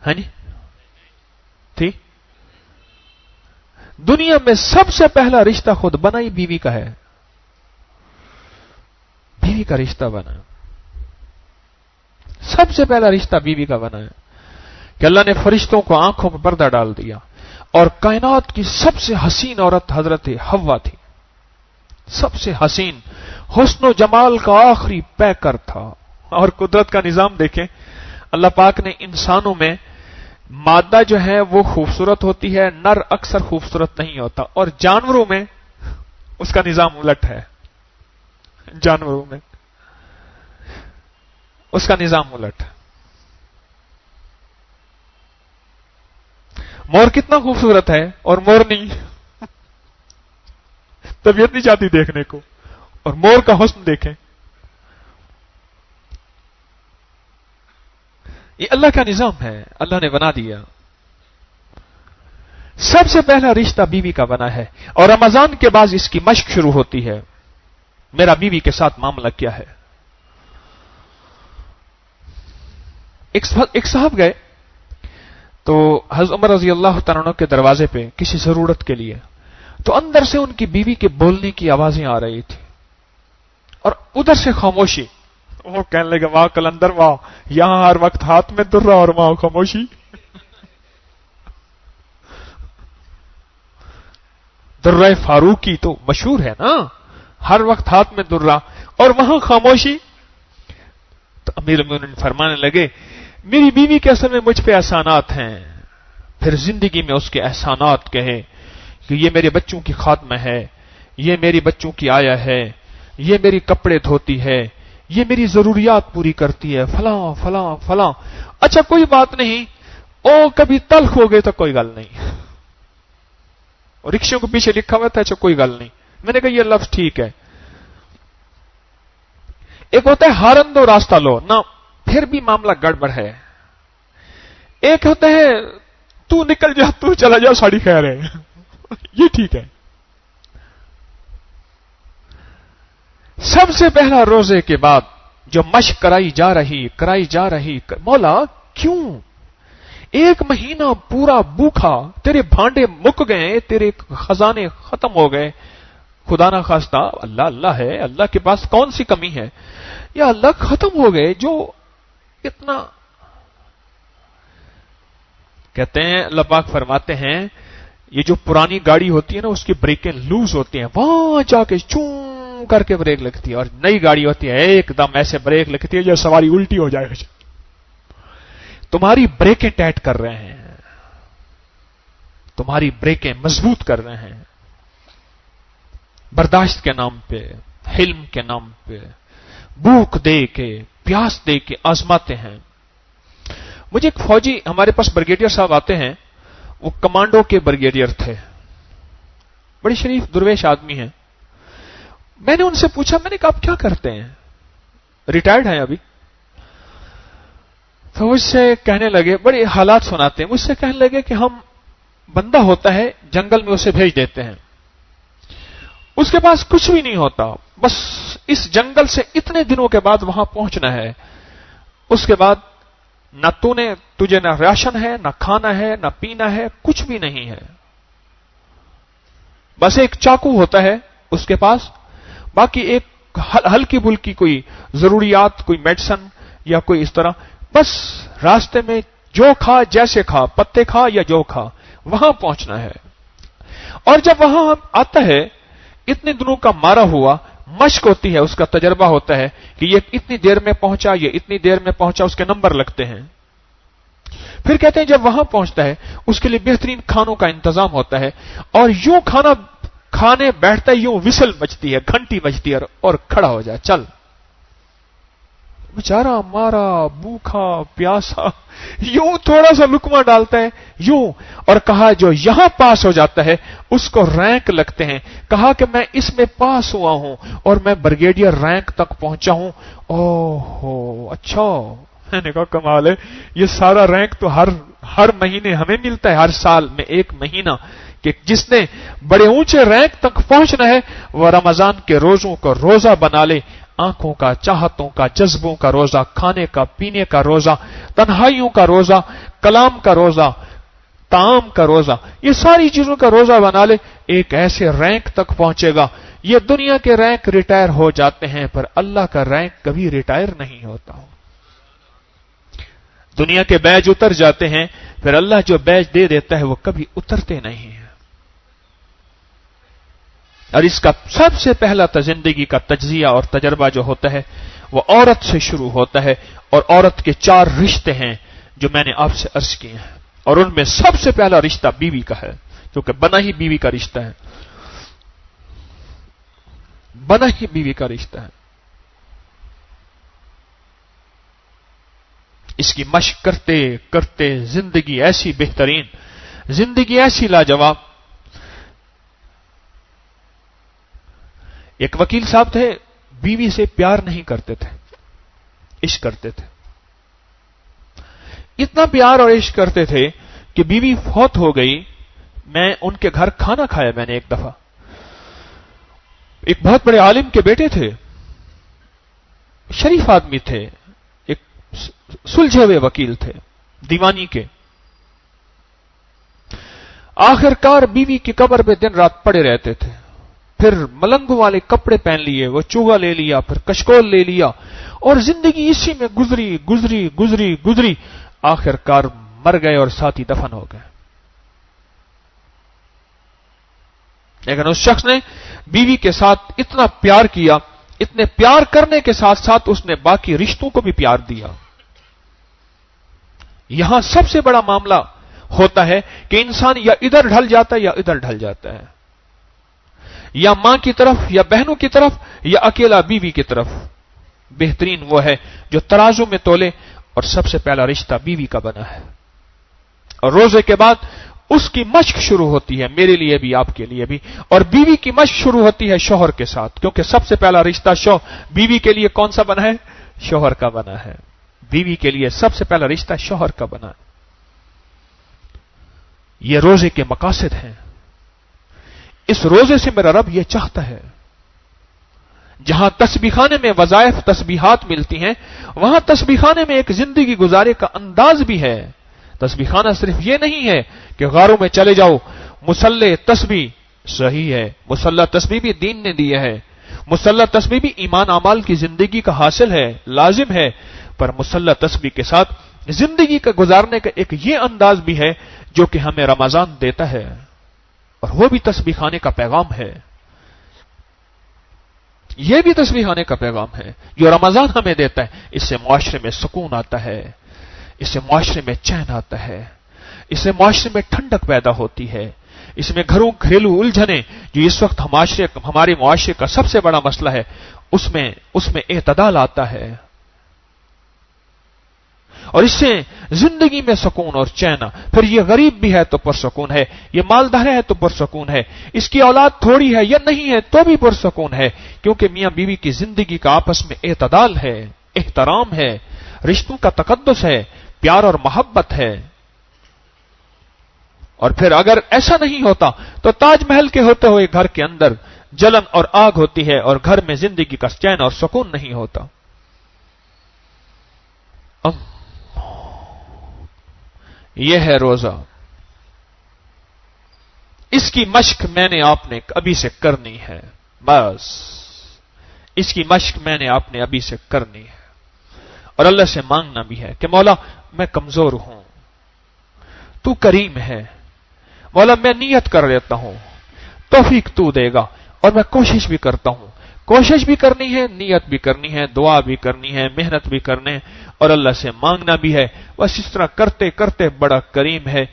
ہے نہیں تھی؟ دنیا میں سب سے پہلا رشتہ خود بنا ہی بیوی کا ہے. بیوی کا رشتہ بنا، سب سے پہلا رشتہ بیوی کا بنا ہے کہ اللہ نے فرشتوں کو آنکھوں پر پردہ ڈال دیا، اور کائنات کی سب سے حسین عورت حضرت حوا تھی. سب سے حسین، حسن و جمال کا آخری پیکر تھا. اور قدرت کا نظام دیکھیں، اللہ پاک نے انسانوں میں مادہ جو ہے وہ خوبصورت ہوتی ہے، نر اکثر خوبصورت نہیں ہوتا، اور جانوروں میں اس کا نظام الٹ ہے. جانوروں میں اس کا نظام الٹ. مور کتنا خوبصورت ہے اور مور نہیں، طبیعت نہیں چاہتی دیکھنے کو، اور مور کا حسن دیکھیں. یہ اللہ کا نظام ہے، اللہ نے بنا دیا. سب سے پہلا رشتہ بیوی کا بنا ہے، اور رمضان کے بعد اس کی مشق شروع ہوتی ہے. میرا بیوی کے ساتھ معاملہ کیا ہے؟ ایک صاحب گئے تو حضرت عمر رضی اللہ تعالیٰ عنہ کے دروازے پہ کسی ضرورت کے لیے، تو اندر سے ان کی بیوی کے بولنے کی آوازیں آ رہی تھی، اور ادھر سے خاموشی. وہ کہنے لگے واہ کلندر واہ، یہاں ہر وقت ہاتھ میں درہ اور وہاں خاموشی. درہ فاروقی تو مشہور ہے نا، ہر وقت ہاتھ میں درہ اور وہاں خاموشی. تو امیر المومنین فرمانے لگے میری بیوی کے اصل میں مجھ پہ احسانات ہیں. پھر زندگی میں اس کے احسانات کہے کہ یہ میرے بچوں کی خادمہ ہے، یہ میری بچوں کی آیا ہے، یہ میری کپڑے دھوتی ہے، یہ میری ضروریات پوری کرتی ہے، فلاں فلاں فلاں. اچھا کوئی بات نہیں، او کبھی تلخ ہو گئے تو کوئی گل نہیں. اور رکشوں کو پیچھے لکھا ہوا تھا اچھا کوئی گل نہیں. میں نے کہا یہ لفظ ٹھیک ہے. ایک ہوتا ہے ہارن دو راستہ لو نہ، پھر بھی معاملہ گڑبڑ ہے. ایک ہوتا ہے تو نکل جا، تو چلا جا، ساڑی خیر ہے. یہ ٹھیک ہے. سب سے پہلا روزے کے بعد جو مشق کرائی جا رہی، مولا کیوں 1 مہینہ پورا بھوکا، تیرے بھانڈے مک گئے، تیرے خزانے ختم ہو گئے، خدا نہ خواستہ اللہ اللہ ہے، اللہ کے پاس کون سی کمی ہے، یا اللہ ختم ہو گئے جو اتنا. کہتے ہیں اللہ پاک فرماتے ہیں یہ جو پرانی گاڑی ہوتی ہے نا اس کی بریکیں لوز ہوتی ہیں، وہاں جا کے چون کر کے بریک لگتی ہے، اور نئی گاڑی ہوتی ہے ایک دم ایسے بریک لگتی ہے جو سواری الٹی ہو جائے. تمہاری بریکیں ٹائٹ کر رہے ہیں، تمہاری بریکیں مضبوط کر رہے ہیں، برداشت کے نام پہ، حلم کے نام پہ، بھوک دے کے، پیاس دے کے آزماتے ہیں. مجھے ایک فوجی ہمارے پاس بریگیڈیئر صاحب آتے ہیں، وہ کمانڈو کے بریگیڈیئر تھے، بڑی شریف درویش آدمی ہیں. میں نے ان سے پوچھا، میں نے کہا آپ کیا کرتے ہیں؟ ریٹائرڈ ہیں ابھی. تو مجھ سے کہنے لگے، بڑے حالات سناتے ہیں، مجھ سے کہنے لگے کہ ہم بندہ ہوتا ہے جنگل میں اسے بھیج دیتے ہیں، اس کے پاس کچھ بھی نہیں ہوتا، بس اس جنگل سے اتنے دنوں کے بعد وہاں پہنچنا ہے، اس کے بعد نہ تجھے نہ راشن ہے، نہ کھانا ہے، نہ پینا ہے، کچھ بھی نہیں ہے، بس ایک چاقو ہوتا ہے اس کے پاس، باقی ایک ہلکی بلکی کوئی ضروریات، کوئی میڈیسن یا کوئی اس طرح، بس راستے میں جو کھا، جیسے کھا، پتے کھا یا جو کھا، وہاں پہنچنا ہے۔ اور جب وہاں آتا ہے، اتنے دنوں کا مارا ہوا، مشق ہوتی ہے، اس کا تجربہ ہوتا ہے کہ یہ اتنی دیر میں پہنچا، یہ اتنی دیر میں پہنچا، اس کے نمبر لگتے ہیں۔ پھر کہتے ہیں جب وہاں پہنچتا ہے اس کے لیے بہترین کھانوں کا انتظام ہوتا ہے، اور یوں کھانا کھانے بیٹھتا ہے، یوں وسل بجتی ہے، گھنٹی بجتی ہے، اور کھڑا ہو جائے، چل۔ بیچارہ مارا، بھوکھا پیاسا، یوں تھوڑا سا لقمہ ڈالتا ہے، یوں، اور کہا جو یہاں پاس ہو جاتا ہے اس کو رینک لگتے ہیں، کہا کہ میں اس میں پاس ہوا ہوں اور میں بریگیڈیئر رینک تک پہنچا ہوں۔ اوہو، اچھا، میں نے کہا کمال ہے، یہ سارا رینک تو ہر مہینے ہمیں ملتا ہے، ہر سال میں ایک مہینہ، کہ جس نے بڑے اونچے رینک تک پہنچنا ہے وہ رمضان کے روزوں کو روزہ بنا لے، آنکھوں کا، چاہتوں کا، جذبوں کا روزہ، کھانے کا، پینے کا روزہ، تنہائیوں کا روزہ، کلام کا روزہ، طعام کا روزہ، یہ ساری چیزوں کا روزہ بنا لے، ایک ایسے رینک تک پہنچے گا۔ یہ دنیا کے رینک ریٹائر ہو جاتے ہیں، پر اللہ کا رینک کبھی ریٹائر نہیں ہوتا۔ دنیا کے بیج اتر جاتے ہیں، پھر اللہ جو بیج دے دیتا ہے وہ کبھی اترتے نہیں ہیں۔ اور اس کا سب سے پہلا زندگی کا تجزیہ اور تجربہ جو ہوتا ہے وہ عورت سے شروع ہوتا ہے، اور عورت کے 4 رشتے ہیں جو میں نے آپ سے عرض کیے ہیں، اور ان میں سب سے پہلا رشتہ بیوی کا ہے، کیونکہ بنا ہی بیوی کا رشتہ ہے، بنا ہی بیوی کا رشتہ ہے۔ اس کی مشق کرتے کرتے زندگی ایسی بہترین، زندگی ایسی لاجواب۔ ایک وکیل صاحب تھے، بیوی سے پیار نہیں کرتے تھے، عشق کرتے تھے، اتنا پیار اور عشق کرتے تھے کہ بیوی فوت ہو گئی۔ میں ان کے گھر کھانا کھایا میں نے ایک دفعہ، ایک بہت بڑے عالم کے بیٹے تھے، شریف آدمی تھے، ایک سلجھے ہوئے وکیل تھے، دیوانی کے۔ آخرکار بیوی کی قبر پہ دن رات پڑے رہتے تھے، پھر ملنگوں والے کپڑے پہن لیے، وہ چوغا لے لیا، پھر کشکول لے لیا، اور زندگی اسی میں گزری گزری گزری گزری، آخرکار مر گئے اور ساتھ ہی دفن ہو گئے۔ لیکن اس شخص نے بیوی کے ساتھ اتنا پیار کیا، اتنے پیار کرنے کے ساتھ ساتھ اس نے باقی رشتوں کو بھی پیار دیا۔ یہاں سب سے بڑا معاملہ ہوتا ہے کہ انسان یا ادھر ڈھل جاتا ہے یا ادھر ڈھل جاتا ہے، یا ماں کی طرف یا بہنوں کی طرف یا اکیلا بیوی کی طرف۔ بہترین وہ ہے جو ترازو میں تولے، اور سب سے پہلا رشتہ بیوی کا بنا ہے۔ اور روزے کے بعد اس کی مشق شروع ہوتی ہے، میرے لیے بھی آپ کے لیے بھی، اور بیوی کی مشق شروع ہوتی ہے شوہر کے ساتھ، کیونکہ سب سے پہلا رشتہ بیوی کے لیے کون سا بنا ہے؟ شوہر کا بنا ہے۔ بیوی کے لیے سب سے پہلا رشتہ شوہر کا بنا ہے۔ یہ روزے کے مقاصد ہیں۔ اس روزے سے میرا رب یہ چاہتا ہے، جہاں تسبیح خانے میں وظائف تسبیحات ملتی ہیں، وہاں تسبیح خانے میں ایک زندگی گزارے کا انداز بھی ہے۔ تسبیح خانہ صرف یہ نہیں ہے کہ غاروں میں چلے جاؤ، مصلی تسبیح صحیح ہے، مصلی تسبیح بھی دین نے دی ہے، مصلی تسبیح بھی ایمان اعمال کی زندگی کا حاصل ہے، لازم ہے، پر مصلی تسبیح کے ساتھ زندگی کا گزارنے کا ایک یہ انداز بھی ہے جو کہ ہمیں رمضان دیتا ہے، اور وہ بھی تسبیح خانے کا پیغام ہے۔ یہ بھی تسبیح خانے کا پیغام ہے جو رمضان ہمیں دیتا ہے۔ اس سے معاشرے میں سکون آتا ہے، اس سے معاشرے میں چین آتا ہے، اس سے معاشرے میں ٹھنڈک پیدا ہوتی ہے، اس میں گھریلو الجھنیں جو اس وقت ہمارے معاشرے کا سب سے بڑا مسئلہ ہے، اس میں اعتدال آتا ہے، اور اس سے زندگی میں سکون اور چین۔ پھر یہ غریب بھی ہے تو پرسکون ہے، یہ مالدار ہے تو پرسکون ہے، اس کی اولاد تھوڑی ہے یا نہیں ہے تو بھی پرسکون ہے، کیونکہ میاں بیوی کی زندگی کا آپس میں اعتدال ہے، احترام ہے، رشتوں کا تقدس ہے، پیار اور محبت ہے۔ اور پھر اگر ایسا نہیں ہوتا تو تاج محل کے ہوتے ہوئے گھر کے اندر جلن اور آگ ہوتی ہے اور گھر میں زندگی کا چین اور سکون نہیں ہوتا. یہ ہے روزہ. اس کی مشق میں نے آپ نے ابھی سے کرنی ہے. بس اس کی مشق میں نے آپ نے ابھی سے کرنی ہے. اور اللہ سے مانگنا بھی ہے کہ مولا میں کمزور ہوں، تو کریم ہے، مولا میں نیت کر لیتا ہوں، توفیق تو دے گا. اور میں کوشش بھی کرتا ہوں. کوشش بھی کرنی ہے، نیت بھی کرنی ہے، دعا بھی کرنی ہے، محنت بھی کرنے ہے اور اللہ سے مانگنا بھی ہے. بس اس طرح کرتے کرتے بڑا کریم ہے،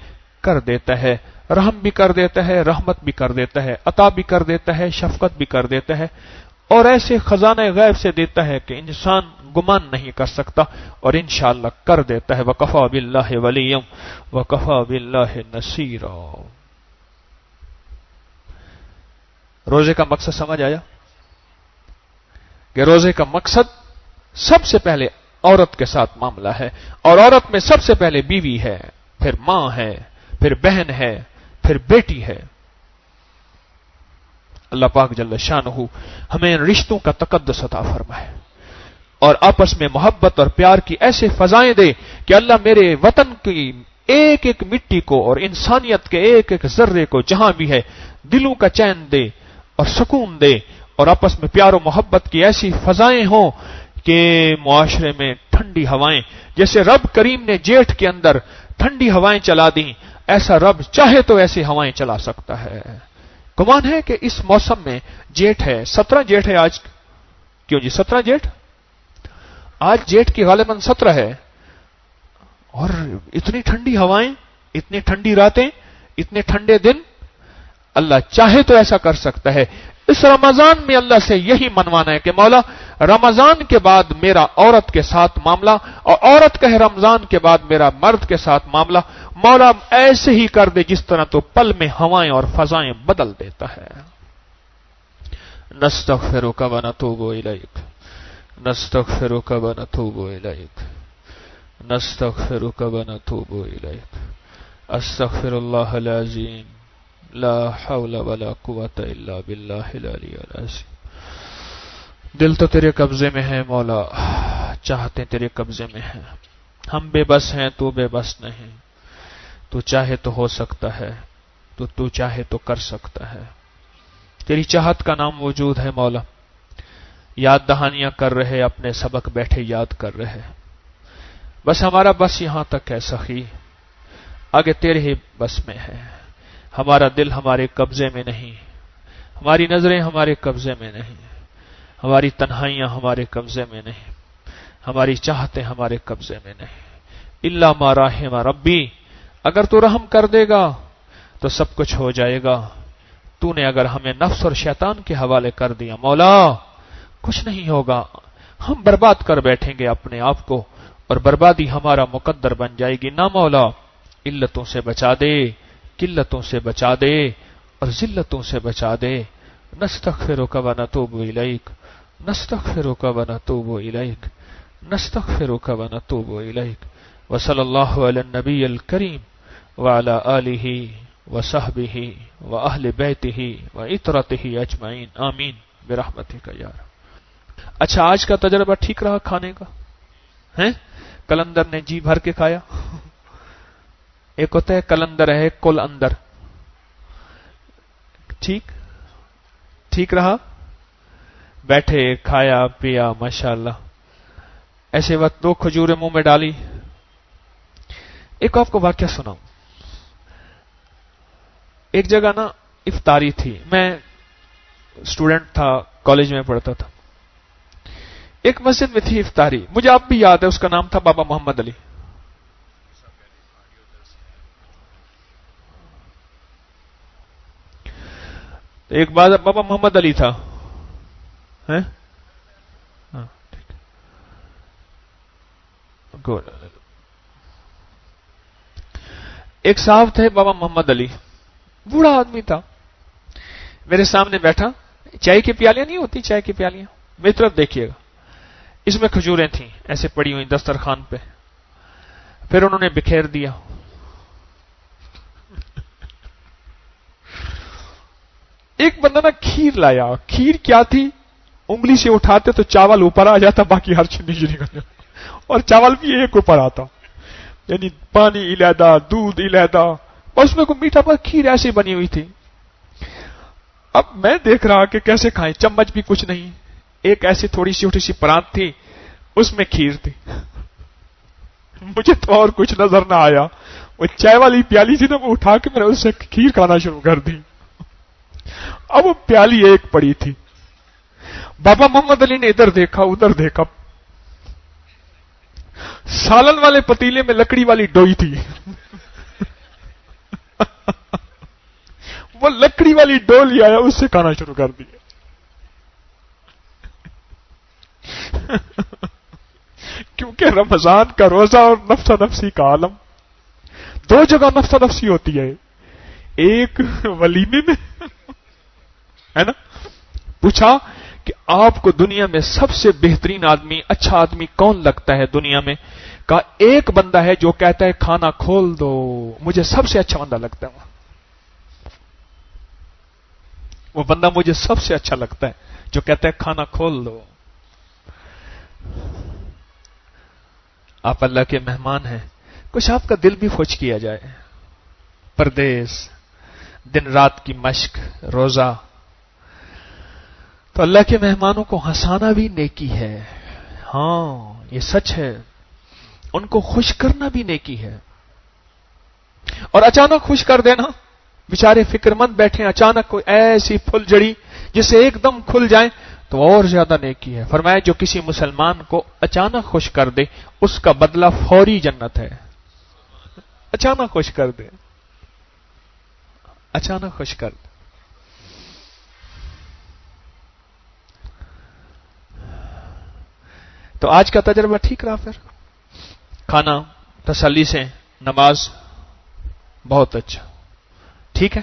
کر دیتا ہے، رحم بھی کر دیتا ہے، رحمت بھی کر دیتا ہے، عطا بھی کر دیتا ہے، شفقت بھی کر دیتا ہے اور ایسے خزانہ غیب سے دیتا ہے کہ انسان گمان نہیں کر سکتا اور انشاءاللہ کر دیتا ہے. وَكَفَى بِاللَّهِ وَلِيًّا وَكَفَى بِاللَّهِ نَصِيرًا. روزے کا مقصد سمجھ آیا کہ روزے کا مقصد سب سے پہلے عورت کے ساتھ معاملہ ہے اور عورت میں سب سے پہلے بیوی ہے، پھر ماں ہے، پھر بہن ہے، پھر بیٹی ہے. اللہ پاک جل شانہ ہمیں ان رشتوں کا تقدس عطا فرمائے اور آپس میں محبت اور پیار کی ایسے فضائیں دے کہ اللہ میرے وطن کی ایک ایک مٹی کو اور انسانیت کے ایک ایک ذرے کو جہاں بھی ہے دلوں کا چین دے اور سکون دے اور آپس میں پیار و محبت کی ایسی فضائیں ہوں کہ معاشرے میں ٹھنڈی ہوائیں، جیسے رب کریم نے جیٹھ کے اندر ٹھنڈی ہوائیں چلا دیں، ایسا رب چاہے تو ایسی ہوائیں چلا سکتا ہے. گمان ہے کہ اس موسم میں جیٹھ ہے، 17 جیٹھ ہے آج. کیوں جی 17 جیٹھ؟ آج جیٹھ کی غالباً 17 ہے اور اتنی ٹھنڈی ہوائیں، اتنی ٹھنڈی راتیں، اتنے ٹھنڈے دن. اللہ چاہے تو ایسا کر سکتا ہے. اس رمضان میں اللہ سے یہی منوانا ہے کہ مولا رمضان کے بعد میرا عورت کے ساتھ معاملہ اور عورت کا ہے رمضان کے بعد میرا مرد کے ساتھ معاملہ، مولا ایسے ہی کر دے جس طرح تو پل میں ہوائیں اور فضائیں بدل دیتا ہے. نستغفرک ونتوب الیک، نستغفرک ونتوب الیک، نستغفرک ونتوب الیک. استغفر اللہ العظیم لا حول ولا قوت الا باللہ العلی العظیم. دل تو تیرے قبضے میں ہے مولا، چاہتے تیرے قبضے میں ہیں، ہم بے بس ہیں، تو بے بس نہیں. تو چاہے تو ہو سکتا ہے، تو چاہے تو کر سکتا ہے. تیری چاہت کا نام موجود ہے مولا. یاد دہانیاں کر رہے، اپنے سبق بیٹھے یاد کر رہے. بس ہمارا بس یہاں تک ہے سخی، آگے تیرے ہی بس میں ہے. ہمارا دل ہمارے قبضے میں نہیں، ہماری نظریں ہمارے قبضے میں نہیں، ہماری تنہائیاں ہمارے قبضے میں نہیں، ہماری چاہتیں ہمارے قبضے میں نہیں. الا ما رحم ربی، اگر تو رحم کر دے گا تو سب کچھ ہو جائے گا. تو نے اگر ہمیں نفس اور شیطان کے حوالے کر دیا مولا کچھ نہیں ہوگا، ہم برباد کر بیٹھیں گے اپنے آپ کو اور بربادی ہمارا مقدر بن جائے گی. نہ مولا علتوں سے بچا دے، قلتوں سے بچا دے اور ذلتوں سے بچا دے. نستغفرک ونتوب الیک، نستغفرک ونتوب الیک، نستغفرک ونتوب الیک. وصلی اللہ علی النبی الکریم وعلی آلہ وصحبہ واہل بیتہ وعطرتہ اجمعین آمین برحمتک یا رب. اچھا آج کا تجربہ ٹھیک رہا کھانے کا؟ ہیں کلندر نے جی بھر کے کھایا. ایک ہوتا ہے کلندر ہے کل اندر. ٹھیک رہا، بیٹھے کھایا پیا ماشاءاللہ. ایسے وقت 2 کھجوریں منہ میں ڈالی. ایک آپ کو واقعہ سناؤں. ایک جگہ نا افطاری تھی، میں اسٹوڈنٹ تھا، کالج میں پڑھتا تھا. ایک مسجد میں تھی افطاری، مجھے اب بھی یاد ہے، اس کا نام تھا بابا محمد علی. ایک بابا محمد علی تھا. ایک صاحب تھے بابا محمد علی، بوڑھا آدمی تھا، میرے سامنے بیٹھا. چائے کی پیالیاں نہیں ہوتی، چائے کی پیالیاں، میری طرف دیکھیے گا، اس میں کھجوریں تھیں ایسے پڑی ہوئی دسترخوان پہ. پھر انہوں نے بکھیر دیا. ایک بندہ نا کھیر لایا. کھیر کیا تھی؟ انگلی سے اٹھاتے تو چاول اوپر آ جاتا, باقی ہر چیز نیچے نکل جاتا, اور چاول بھی ایک اوپر آتا, یعنی پانی علیحدہ, دودھ علیحدہ, اور اس میں کوئی میٹھا, پر کھیر ایسی بنی ہوئی تھی. اب میں دیکھ رہا کہ کیسے کھائیں, چمچ بھی کچھ نہیں, ایک ایسی تھوڑی سی چھوٹی سی پرانت تھی, اس میں کھیر تھی. مجھے تو اور کچھ نظر نہ آیا, وہ چائے والی پیالی تھی نا, وہ اٹھا کے میں نے اس سے کھیر کھانا شروع کر دی. اب وہ پیالی ایک پڑی تھی. بابا محمد علی نے ادھر دیکھا ادھر دیکھا, سالن والے پتیلے میں لکڑی والی ڈوئی تھی. وہ لکڑی والی ڈو لے آیا, اس سے کھانا شروع کر دیا. کیونکہ رمضان کا روزہ اور نفس نفسی کا عالم, دو جگہ نفس نفسی ہوتی ہے, ایک ولیمے میں ہے نا. پوچھا کہ آپ کو دنیا میں سب سے بہترین آدمی, اچھا آدمی کون لگتا ہے دنیا میں؟ کہا ایک بندہ ہے جو کہتا ہے کھانا کھول دو, مجھے سب سے اچھا بندہ لگتا ہے وہ بندہ مجھے سب سے اچھا لگتا ہے جو کہتا ہے کھانا کھول دو. آپ اللہ کے مہمان ہیں, کچھ آپ کا دل بھی خوش کیا جائے. پردیس, دن رات کی مشق, روزہ, تو اللہ کے مہمانوں کو ہنسانا بھی نیکی ہے. ہاں یہ سچ ہے, ان کو خوش کرنا بھی نیکی ہے. اور اچانک خوش کر دینا, بیچارے فکر مند بیٹھے, اچانک کوئی ایسی پھل جڑی جسے ایک دم کھل جائیں تو اور زیادہ نیکی ہے. فرمایا جو کسی مسلمان کو اچانک خوش کر دے اس کا بدلہ فوری جنت ہے. اچانک خوش کر دے, اچانک خوش کر دے. تو آج کا تجربہ ٹھیک رہا. پھر کھانا تسلی سے, نماز بہت اچھا, ٹھیک ہے.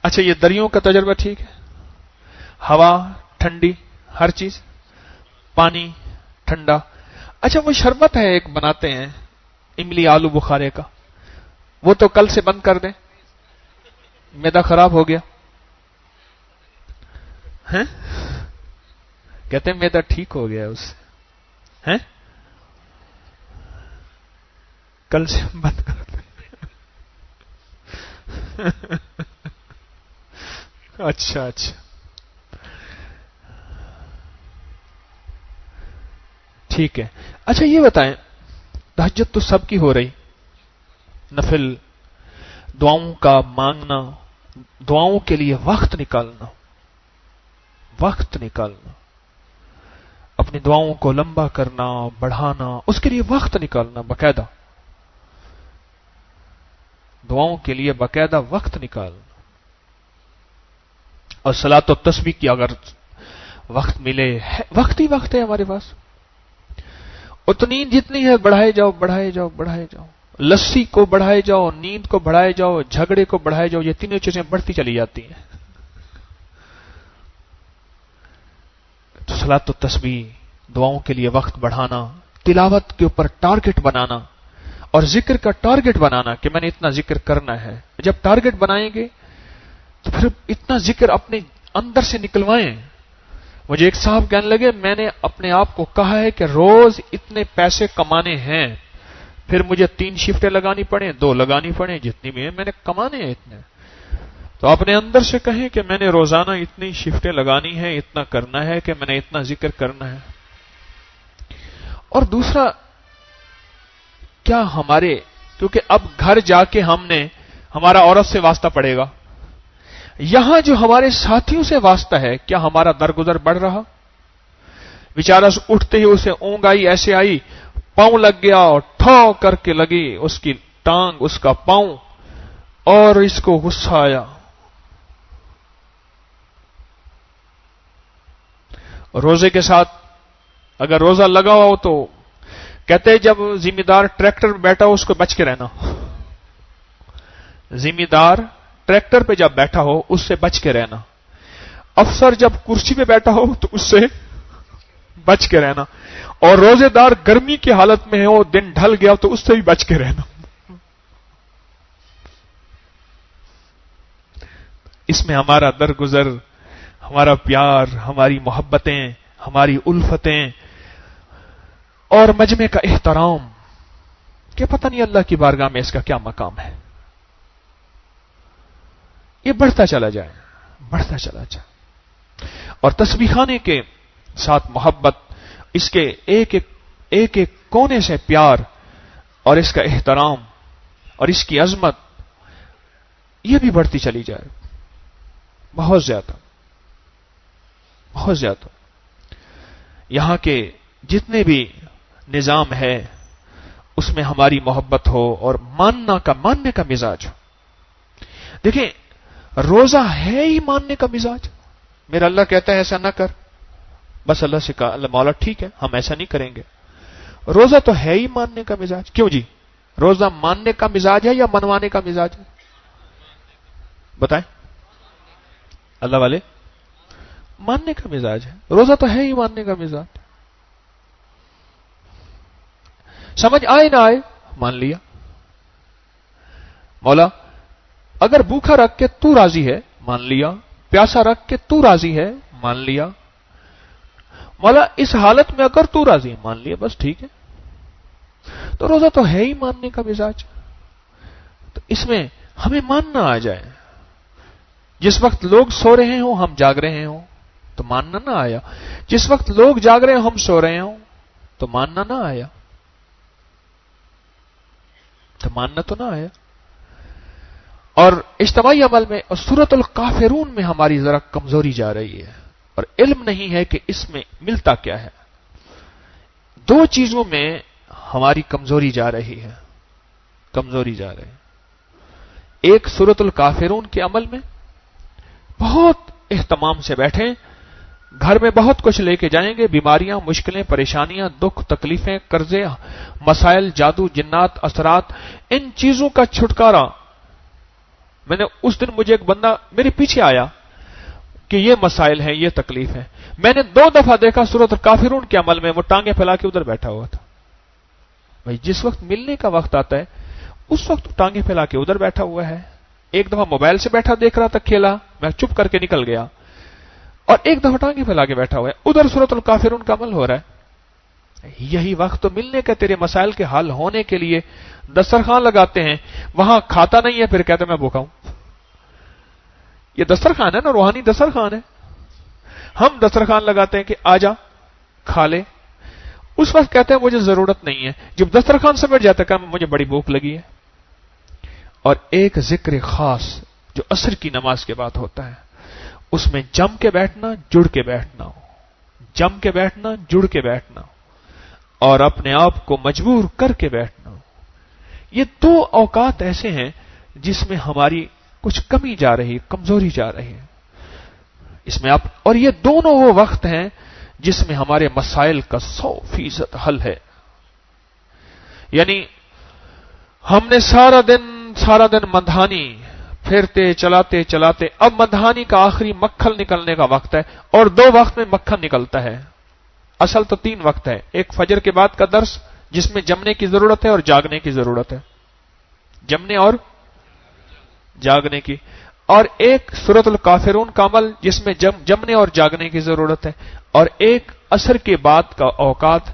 اچھا یہ دریوں کا تجربہ ٹھیک ہے, ہوا ٹھنڈی, ہر چیز, پانی ٹھنڈا. اچھا وہ شربت ہے ایک بناتے ہیں املی آلو بخارے کا, وہ تو کل سے بند کر دیں, معدہ خراب ہو گیا ہیں, کہتے ہیں معدہ ٹھیک ہو گیا اس سے ہیں, کل سے بند کر دیں. اچھا اچھا ٹھیک ہے. اچھا یہ بتائیں, تہجد تو سب کی ہو رہی, نفل دعاؤں کا مانگنا, دعاؤں کے لیے وقت نکالنا, وقت نکالنا, اپنی دعاؤں کو لمبا کرنا, بڑھانا, اس کے لیے وقت نکالنا, باقاعدہ دعاؤں کے لیے باقاعدہ وقت نکالنا. اور صلاۃ و تسبیح کی اگر وقت ملے, وقت ہی وقت ہے ہمارے پاس, اتنی جتنی ہے بڑھائے جاؤ بڑھائے جاؤ بڑھائے جاؤ, لسی کو بڑھائے جاؤ, نیند کو بڑھائے جاؤ, جھگڑے کو بڑھائے جاؤ, یہ تینوں چیزیں بڑھتی چلی جاتی ہیں. تو صلاۃ و تسبیح, دعاؤں کے لیے وقت بڑھانا, تلاوت کے اوپر ٹارگٹ بنانا, اور ذکر کا ٹارگٹ بنانا کہ میں نے اتنا ذکر کرنا ہے. جب ٹارگٹ بنائیں گے تو پھر اتنا ذکر اپنے اندر سے نکلوائیں. مجھے ایک صاحب کہنے لگے میں نے اپنے آپ کو کہا ہے کہ روز اتنے پیسے کمانے ہیں, پھر مجھے 3 شفٹیں لگانی پڑیں, 2 لگانی پڑیں, جتنی بھی ہیں میں نے کمانے ہیں اتنے. تو اپنے اندر سے کہیں کہ میں نے روزانہ اتنی شفٹیں لگانی ہے, اتنا کرنا ہے, کہ میں نے اتنا ذکر کرنا ہے. اور دوسرا کیا ہمارے, کیونکہ اب گھر جا کے ہم نے ہمارا عورت سے واسطہ پڑے گا, یہاں جو ہمارے ساتھیوں سے واسطہ ہے, کیا ہمارا درگزر بڑھ رہا؟ بیچارہ اٹھتے ہی اسے اونگ آئی, ایسے آئی, پاؤں لگ گیا اور ٹھو کر کے لگی اس کی ٹانگ, اس کا پاؤں, اور اس کو غصہ آیا. روزے کے ساتھ اگر روزہ لگا ہو تو کہتے جب ذمہ دار ٹریکٹر میں بیٹھا ہو اس کو بچ کے رہنا. ذمہ دار ٹریکٹر پہ جب بیٹھا ہو اس سے بچ کے رہنا. افسر جب کرسی پہ بیٹھا ہو تو اس سے بچ کے رہنا. اور روزے دار گرمی کی حالت میں ہو, دن ڈھل گیا تو اس سے بھی بچ کے رہنا. اس میں ہمارا درگزر، ہمارا پیار، ہماری محبتیں، ہماری الفتیں اور مجمع کا احترام کہ پتہ نہیں اللہ کی بارگاہ میں اس کا کیا مقام ہے، یہ بڑھتا چلا جائے، بڑھتا چلا جائے. اور تسبیح خانے کے ساتھ محبت، اس کے ایک ایک کونے سے پیار اور اس کا احترام اور اس کی عظمت، یہ بھی بڑھتی چلی جائے بہت زیادہ، بہت زیادہ. یہاں کے جتنے بھی نظام ہے اس میں ہماری محبت ہو اور ماننے کا مزاج ہو. دیکھیں روزہ ہے ہی ماننے کا مزاج. میرا اللہ کہتا ہے ایسا نہ کر، بس اللہ سے کہا اللہ مولا ٹھیک ہے ہم ایسا نہیں کریں گے. روزہ تو ہے ہی ماننے کا مزاج. کیوں جی؟ روزہ ماننے کا مزاج ہے یا منوانے کا مزاج ہے؟ بتائیں اللہ والے. ماننے کا مزاج ہے. روزہ تو ہے ہی ماننے کا مزاج. سمجھ آئے نہ آئے مان لیا. مولا اگر بھوکا رکھ کے تو راضی ہے مان لیا، پیاسا رکھ کے تو راضی ہے مان لیا. مولا اس حالت میں اگر تو راضی ہے مان لیا، بس ٹھیک ہے. تو روزہ تو ہے ہی ماننے کا مزاج. تو اس میں ہمیں ماننا آ جائے. جس وقت لوگ سو رہے ہوں ہم جاگ رہے ہوں تو ماننا نہ آیا. جس وقت لوگ جاگ رہے ہوں ہم سو رہے ہوں تو ماننا نہ آیا. تو ماننا تو نہ آیا. اور اجتماعی عمل میں اور سورۃ الکافرون میں ہماری ذرا کمزوری جا رہی ہے اور علم نہیں ہے کہ اس میں ملتا کیا ہے. دو چیزوں میں ہماری کمزوری جا رہی ہے، کمزوری جا رہی ہے. ایک سورۃ الکافرون کے عمل میں بہت اہتمام سے بیٹھیں، گھر میں بہت کچھ لے کے جائیں گے، بیماریاں، مشکلیں، پریشانیاں، دکھ، تکلیفیں، قرضے، مسائل، جادو، جنات، اثرات، ان چیزوں کا چھٹکارا. میں نے اس دن مجھے ایک بندہ میرے پیچھے آیا کہ یہ مسائل ہیں، یہ تکلیف ہے. میں نے 2 دفعہ دیکھا سورۃ الکافرون کے عمل میں وہ ٹانگیں پھیلا کے ادھر بیٹھا ہوا تھا. بھائی جس وقت ملنے کا وقت آتا ہے اس وقت ٹانگیں پھیلا کے ادھر بیٹھا ہوا ہے. ایک دفعہ موبائل سے بیٹھا دیکھ رہا تھا کھیلا، میں چپ کر کے نکل گیا. اور ایک دفعہ ٹانگیں پھیلا کے بیٹھا ہوا ہے، ادھر سورۃ الکافرون کا عمل ہو رہا ہے. یہی وقت تو ملنے کا تیرے مسائل کے حل ہونے کے لیے دسترخوان لگاتے ہیں، وہاں کھاتا نہیں ہے پھر کہتا میں بھوکا ہوں. یہ دسترخوان ہے نا، روحانی دسترخوان ہے. ہم دسترخوان لگاتے ہیں کہ آجا کھا لے، اس وقت کہتے ہیں مجھے ضرورت نہیں ہے. جب دسترخوان سمیٹ جاتا ہے کہ مجھے بڑی بھوک لگی ہے. اور ایک ذکر خاص جو عصر کی نماز کے بعد ہوتا ہے، اس میں جم کے بیٹھنا، جڑ کے بیٹھنا ہو، جم کے بیٹھنا، جڑ کے بیٹھنا اور اپنے آپ کو مجبور کر کے بیٹھنا. یہ 2 اوقات ایسے ہیں جس میں ہماری کچھ کمی جا رہی، کمزوری جا رہی ہے اس میں. اور یہ دونوں وہ وقت ہیں جس میں ہمارے مسائل کا 100% حل ہے. یعنی ہم نے سارا دن مندھانی پھرتے چلاتے چلاتے، اب مندھانی کا آخری مکھن نکلنے کا وقت ہے. اور 2 وقت میں مکھن نکلتا ہے. اصل تو 3 وقت ہے. ایک فجر کے بعد کا درس جس میں جمنے کی ضرورت ہے اور جاگنے کی ضرورت ہے، جمنے اور جاگنے کی. اور ایک سورۃ الکافرون کا عمل جس میں جمنے اور جاگنے کی ضرورت ہے. اور ایک عصر کے بعد کا اوقات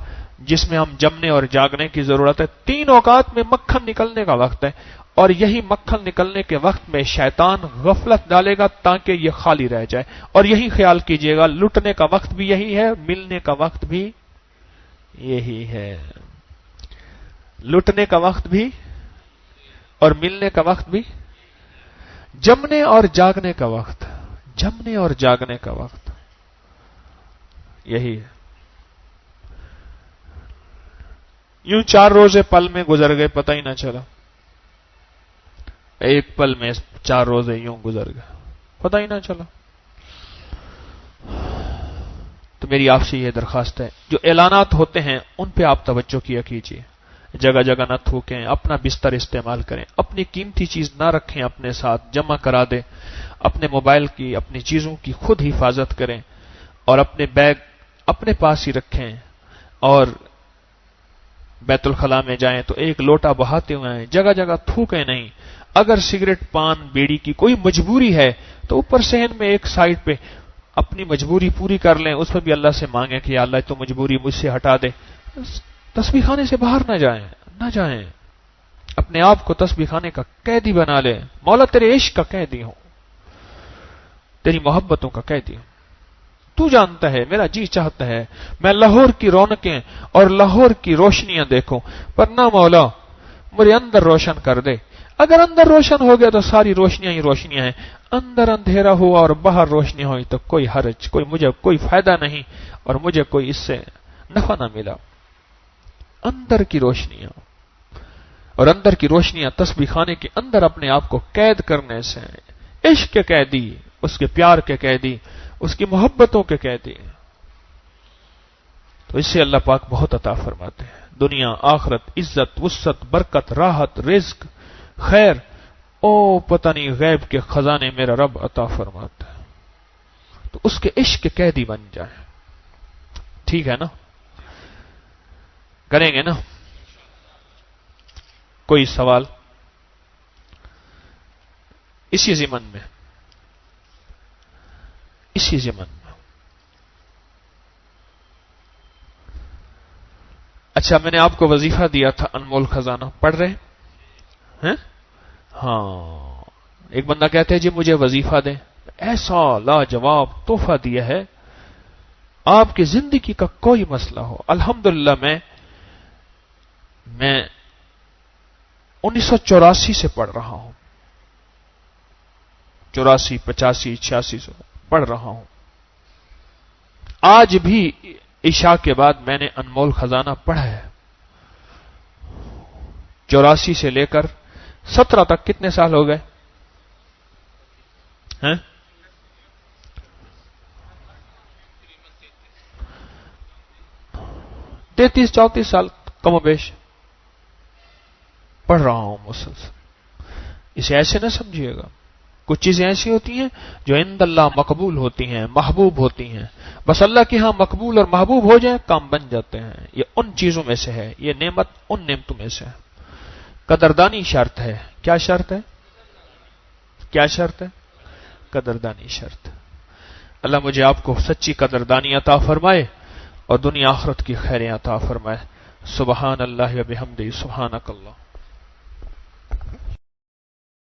جس میں ہم جمنے اور جاگنے کی ضرورت ہے. 3 اوقات میں مکھن نکلنے کا وقت ہے. اور یہی مکھن نکلنے کے وقت میں شیطان غفلت ڈالے گا تاکہ یہ خالی رہ جائے. اور یہی خیال کیجئے گا لٹنے کا وقت بھی یہی ہے، ملنے کا وقت بھی یہی ہے. لٹنے کا وقت بھی اور ملنے کا وقت بھی، جمنے اور جاگنے کا وقت، جمنے اور جاگنے کا وقت یہی ہے. یوں 4 روزے پل میں گزر گئے، پتہ ہی نہ چلا. ایک پل میں 4 روزے یوں گزر گئے، پتہ ہی نہ چلا. تو میری آپ سے یہ درخواست ہے، جو اعلانات ہوتے ہیں ان پہ آپ توجہ کیا کیجیے. جگہ جگہ نہ تھوکیں، اپنا بستر استعمال کریں، اپنی قیمتی چیز نہ رکھیں اپنے ساتھ، جمع کرا دیں. اپنے موبائل کی، اپنی چیزوں کی خود حفاظت کریں اور اپنے بیگ اپنے پاس ہی رکھیں. اور بیت الخلاء میں جائیں تو ایک لوٹا بہاتے ہوئے آئیں، جگہ جگہ تھوکیں نہیں. اگر سگریٹ، پان، بیڑی کی کوئی مجبوری ہے تو اوپر صحن میں ایک سائڈ پہ اپنی مجبوری پوری کر لیں، اس پہ بھی اللہ سے مانگیں کہ یا اللہ تو مجبوری مجھ سے ہٹا دے. تسبیح خانے سے باہر نہ جائیں. اپنے آپ کو تسبیح خانے کا قیدی بنا لے. مولا تیرے عشق کا قیدی ہوں، تیری محبتوں کا قیدی ہوں. تو جانتا ہے میرا جی چاہتا ہے میں لاہور کی رونقیں اور لاہور کی روشنیاں دیکھوں، پر نہ مولا مجھے اندر روشن کر دے. اگر اندر روشن ہو گیا تو ساری روشنیاں ہی روشنیاں ہیں. اندر اندھیرا ہوا اور باہر روشنی ہوئی تو کوئی حرج، مجھے کوئی فائدہ نہیں اور مجھے کوئی اس سے نفع نہ ملا. اندر کی روشنیاں، اور اندر کی روشنیاں تسبیح خانے کے اندر اپنے آپ کو قید کرنے سے، عشق کے قیدی، اس کے پیار کے قیدی، اس کی محبتوں کے قیدی. تو اس سے اللہ پاک بہت عطا فرماتے ہیں، دنیا آخرت، عزت، وسعت، برکت، راحت، رزق، خیر، او پتہ نہیں غیب کے خزانے میرا رب عطا فرماتا ہے. تو اس کے عشق کے قیدی بن جائیں. ٹھیک ہے نا؟ کریں گے نا؟ کوئی سوال اسی ضمن میں؟ اچھا، میں نے آپ کو وظیفہ دیا تھا انمول خزانہ، پڑھ رہے ہیں؟ ہاں. ایک بندہ کہتے ہیں جی مجھے وظیفہ دیں. ایسا لاجواب تحفہ دیا ہے، آپ کی زندگی کا کوئی مسئلہ ہو. الحمدللہ میں 1984 سے پڑھ رہا ہوں، 84، 85، 86 سے پڑھ رہا ہوں. آج بھی عشاء کے بعد میں نے انمول خزانہ پڑھا ہے. 84 سے لے کر 17 تک کتنے سال ہو گئے ہیں؟ 33-34 سال کم و بیش پڑھ رہا ہوں مسلسل. اسے ایسے نہ سمجھیے گا. کچھ چیزیں ایسی ہوتی ہیں جو عند اللہ مقبول ہوتی ہیں، محبوب ہوتی ہیں. بس اللہ کے ہاں مقبول اور محبوب ہو جائیں، کام بن جاتے ہیں. یہ ان چیزوں میں سے ہے، یہ نعمت ان نعمتوں میں سے ہے. قدردانی شرط ہے. کیا شرط ہے؟ کیا شرط ہے؟ قدردانی شرط. اللہ مجھے آپ کو سچی قدردانی عطا فرمائے اور دنیا آخرت کی خیریں عطا فرمائے. سبحان اللہ و بحمدہ، سبحانک اللہ.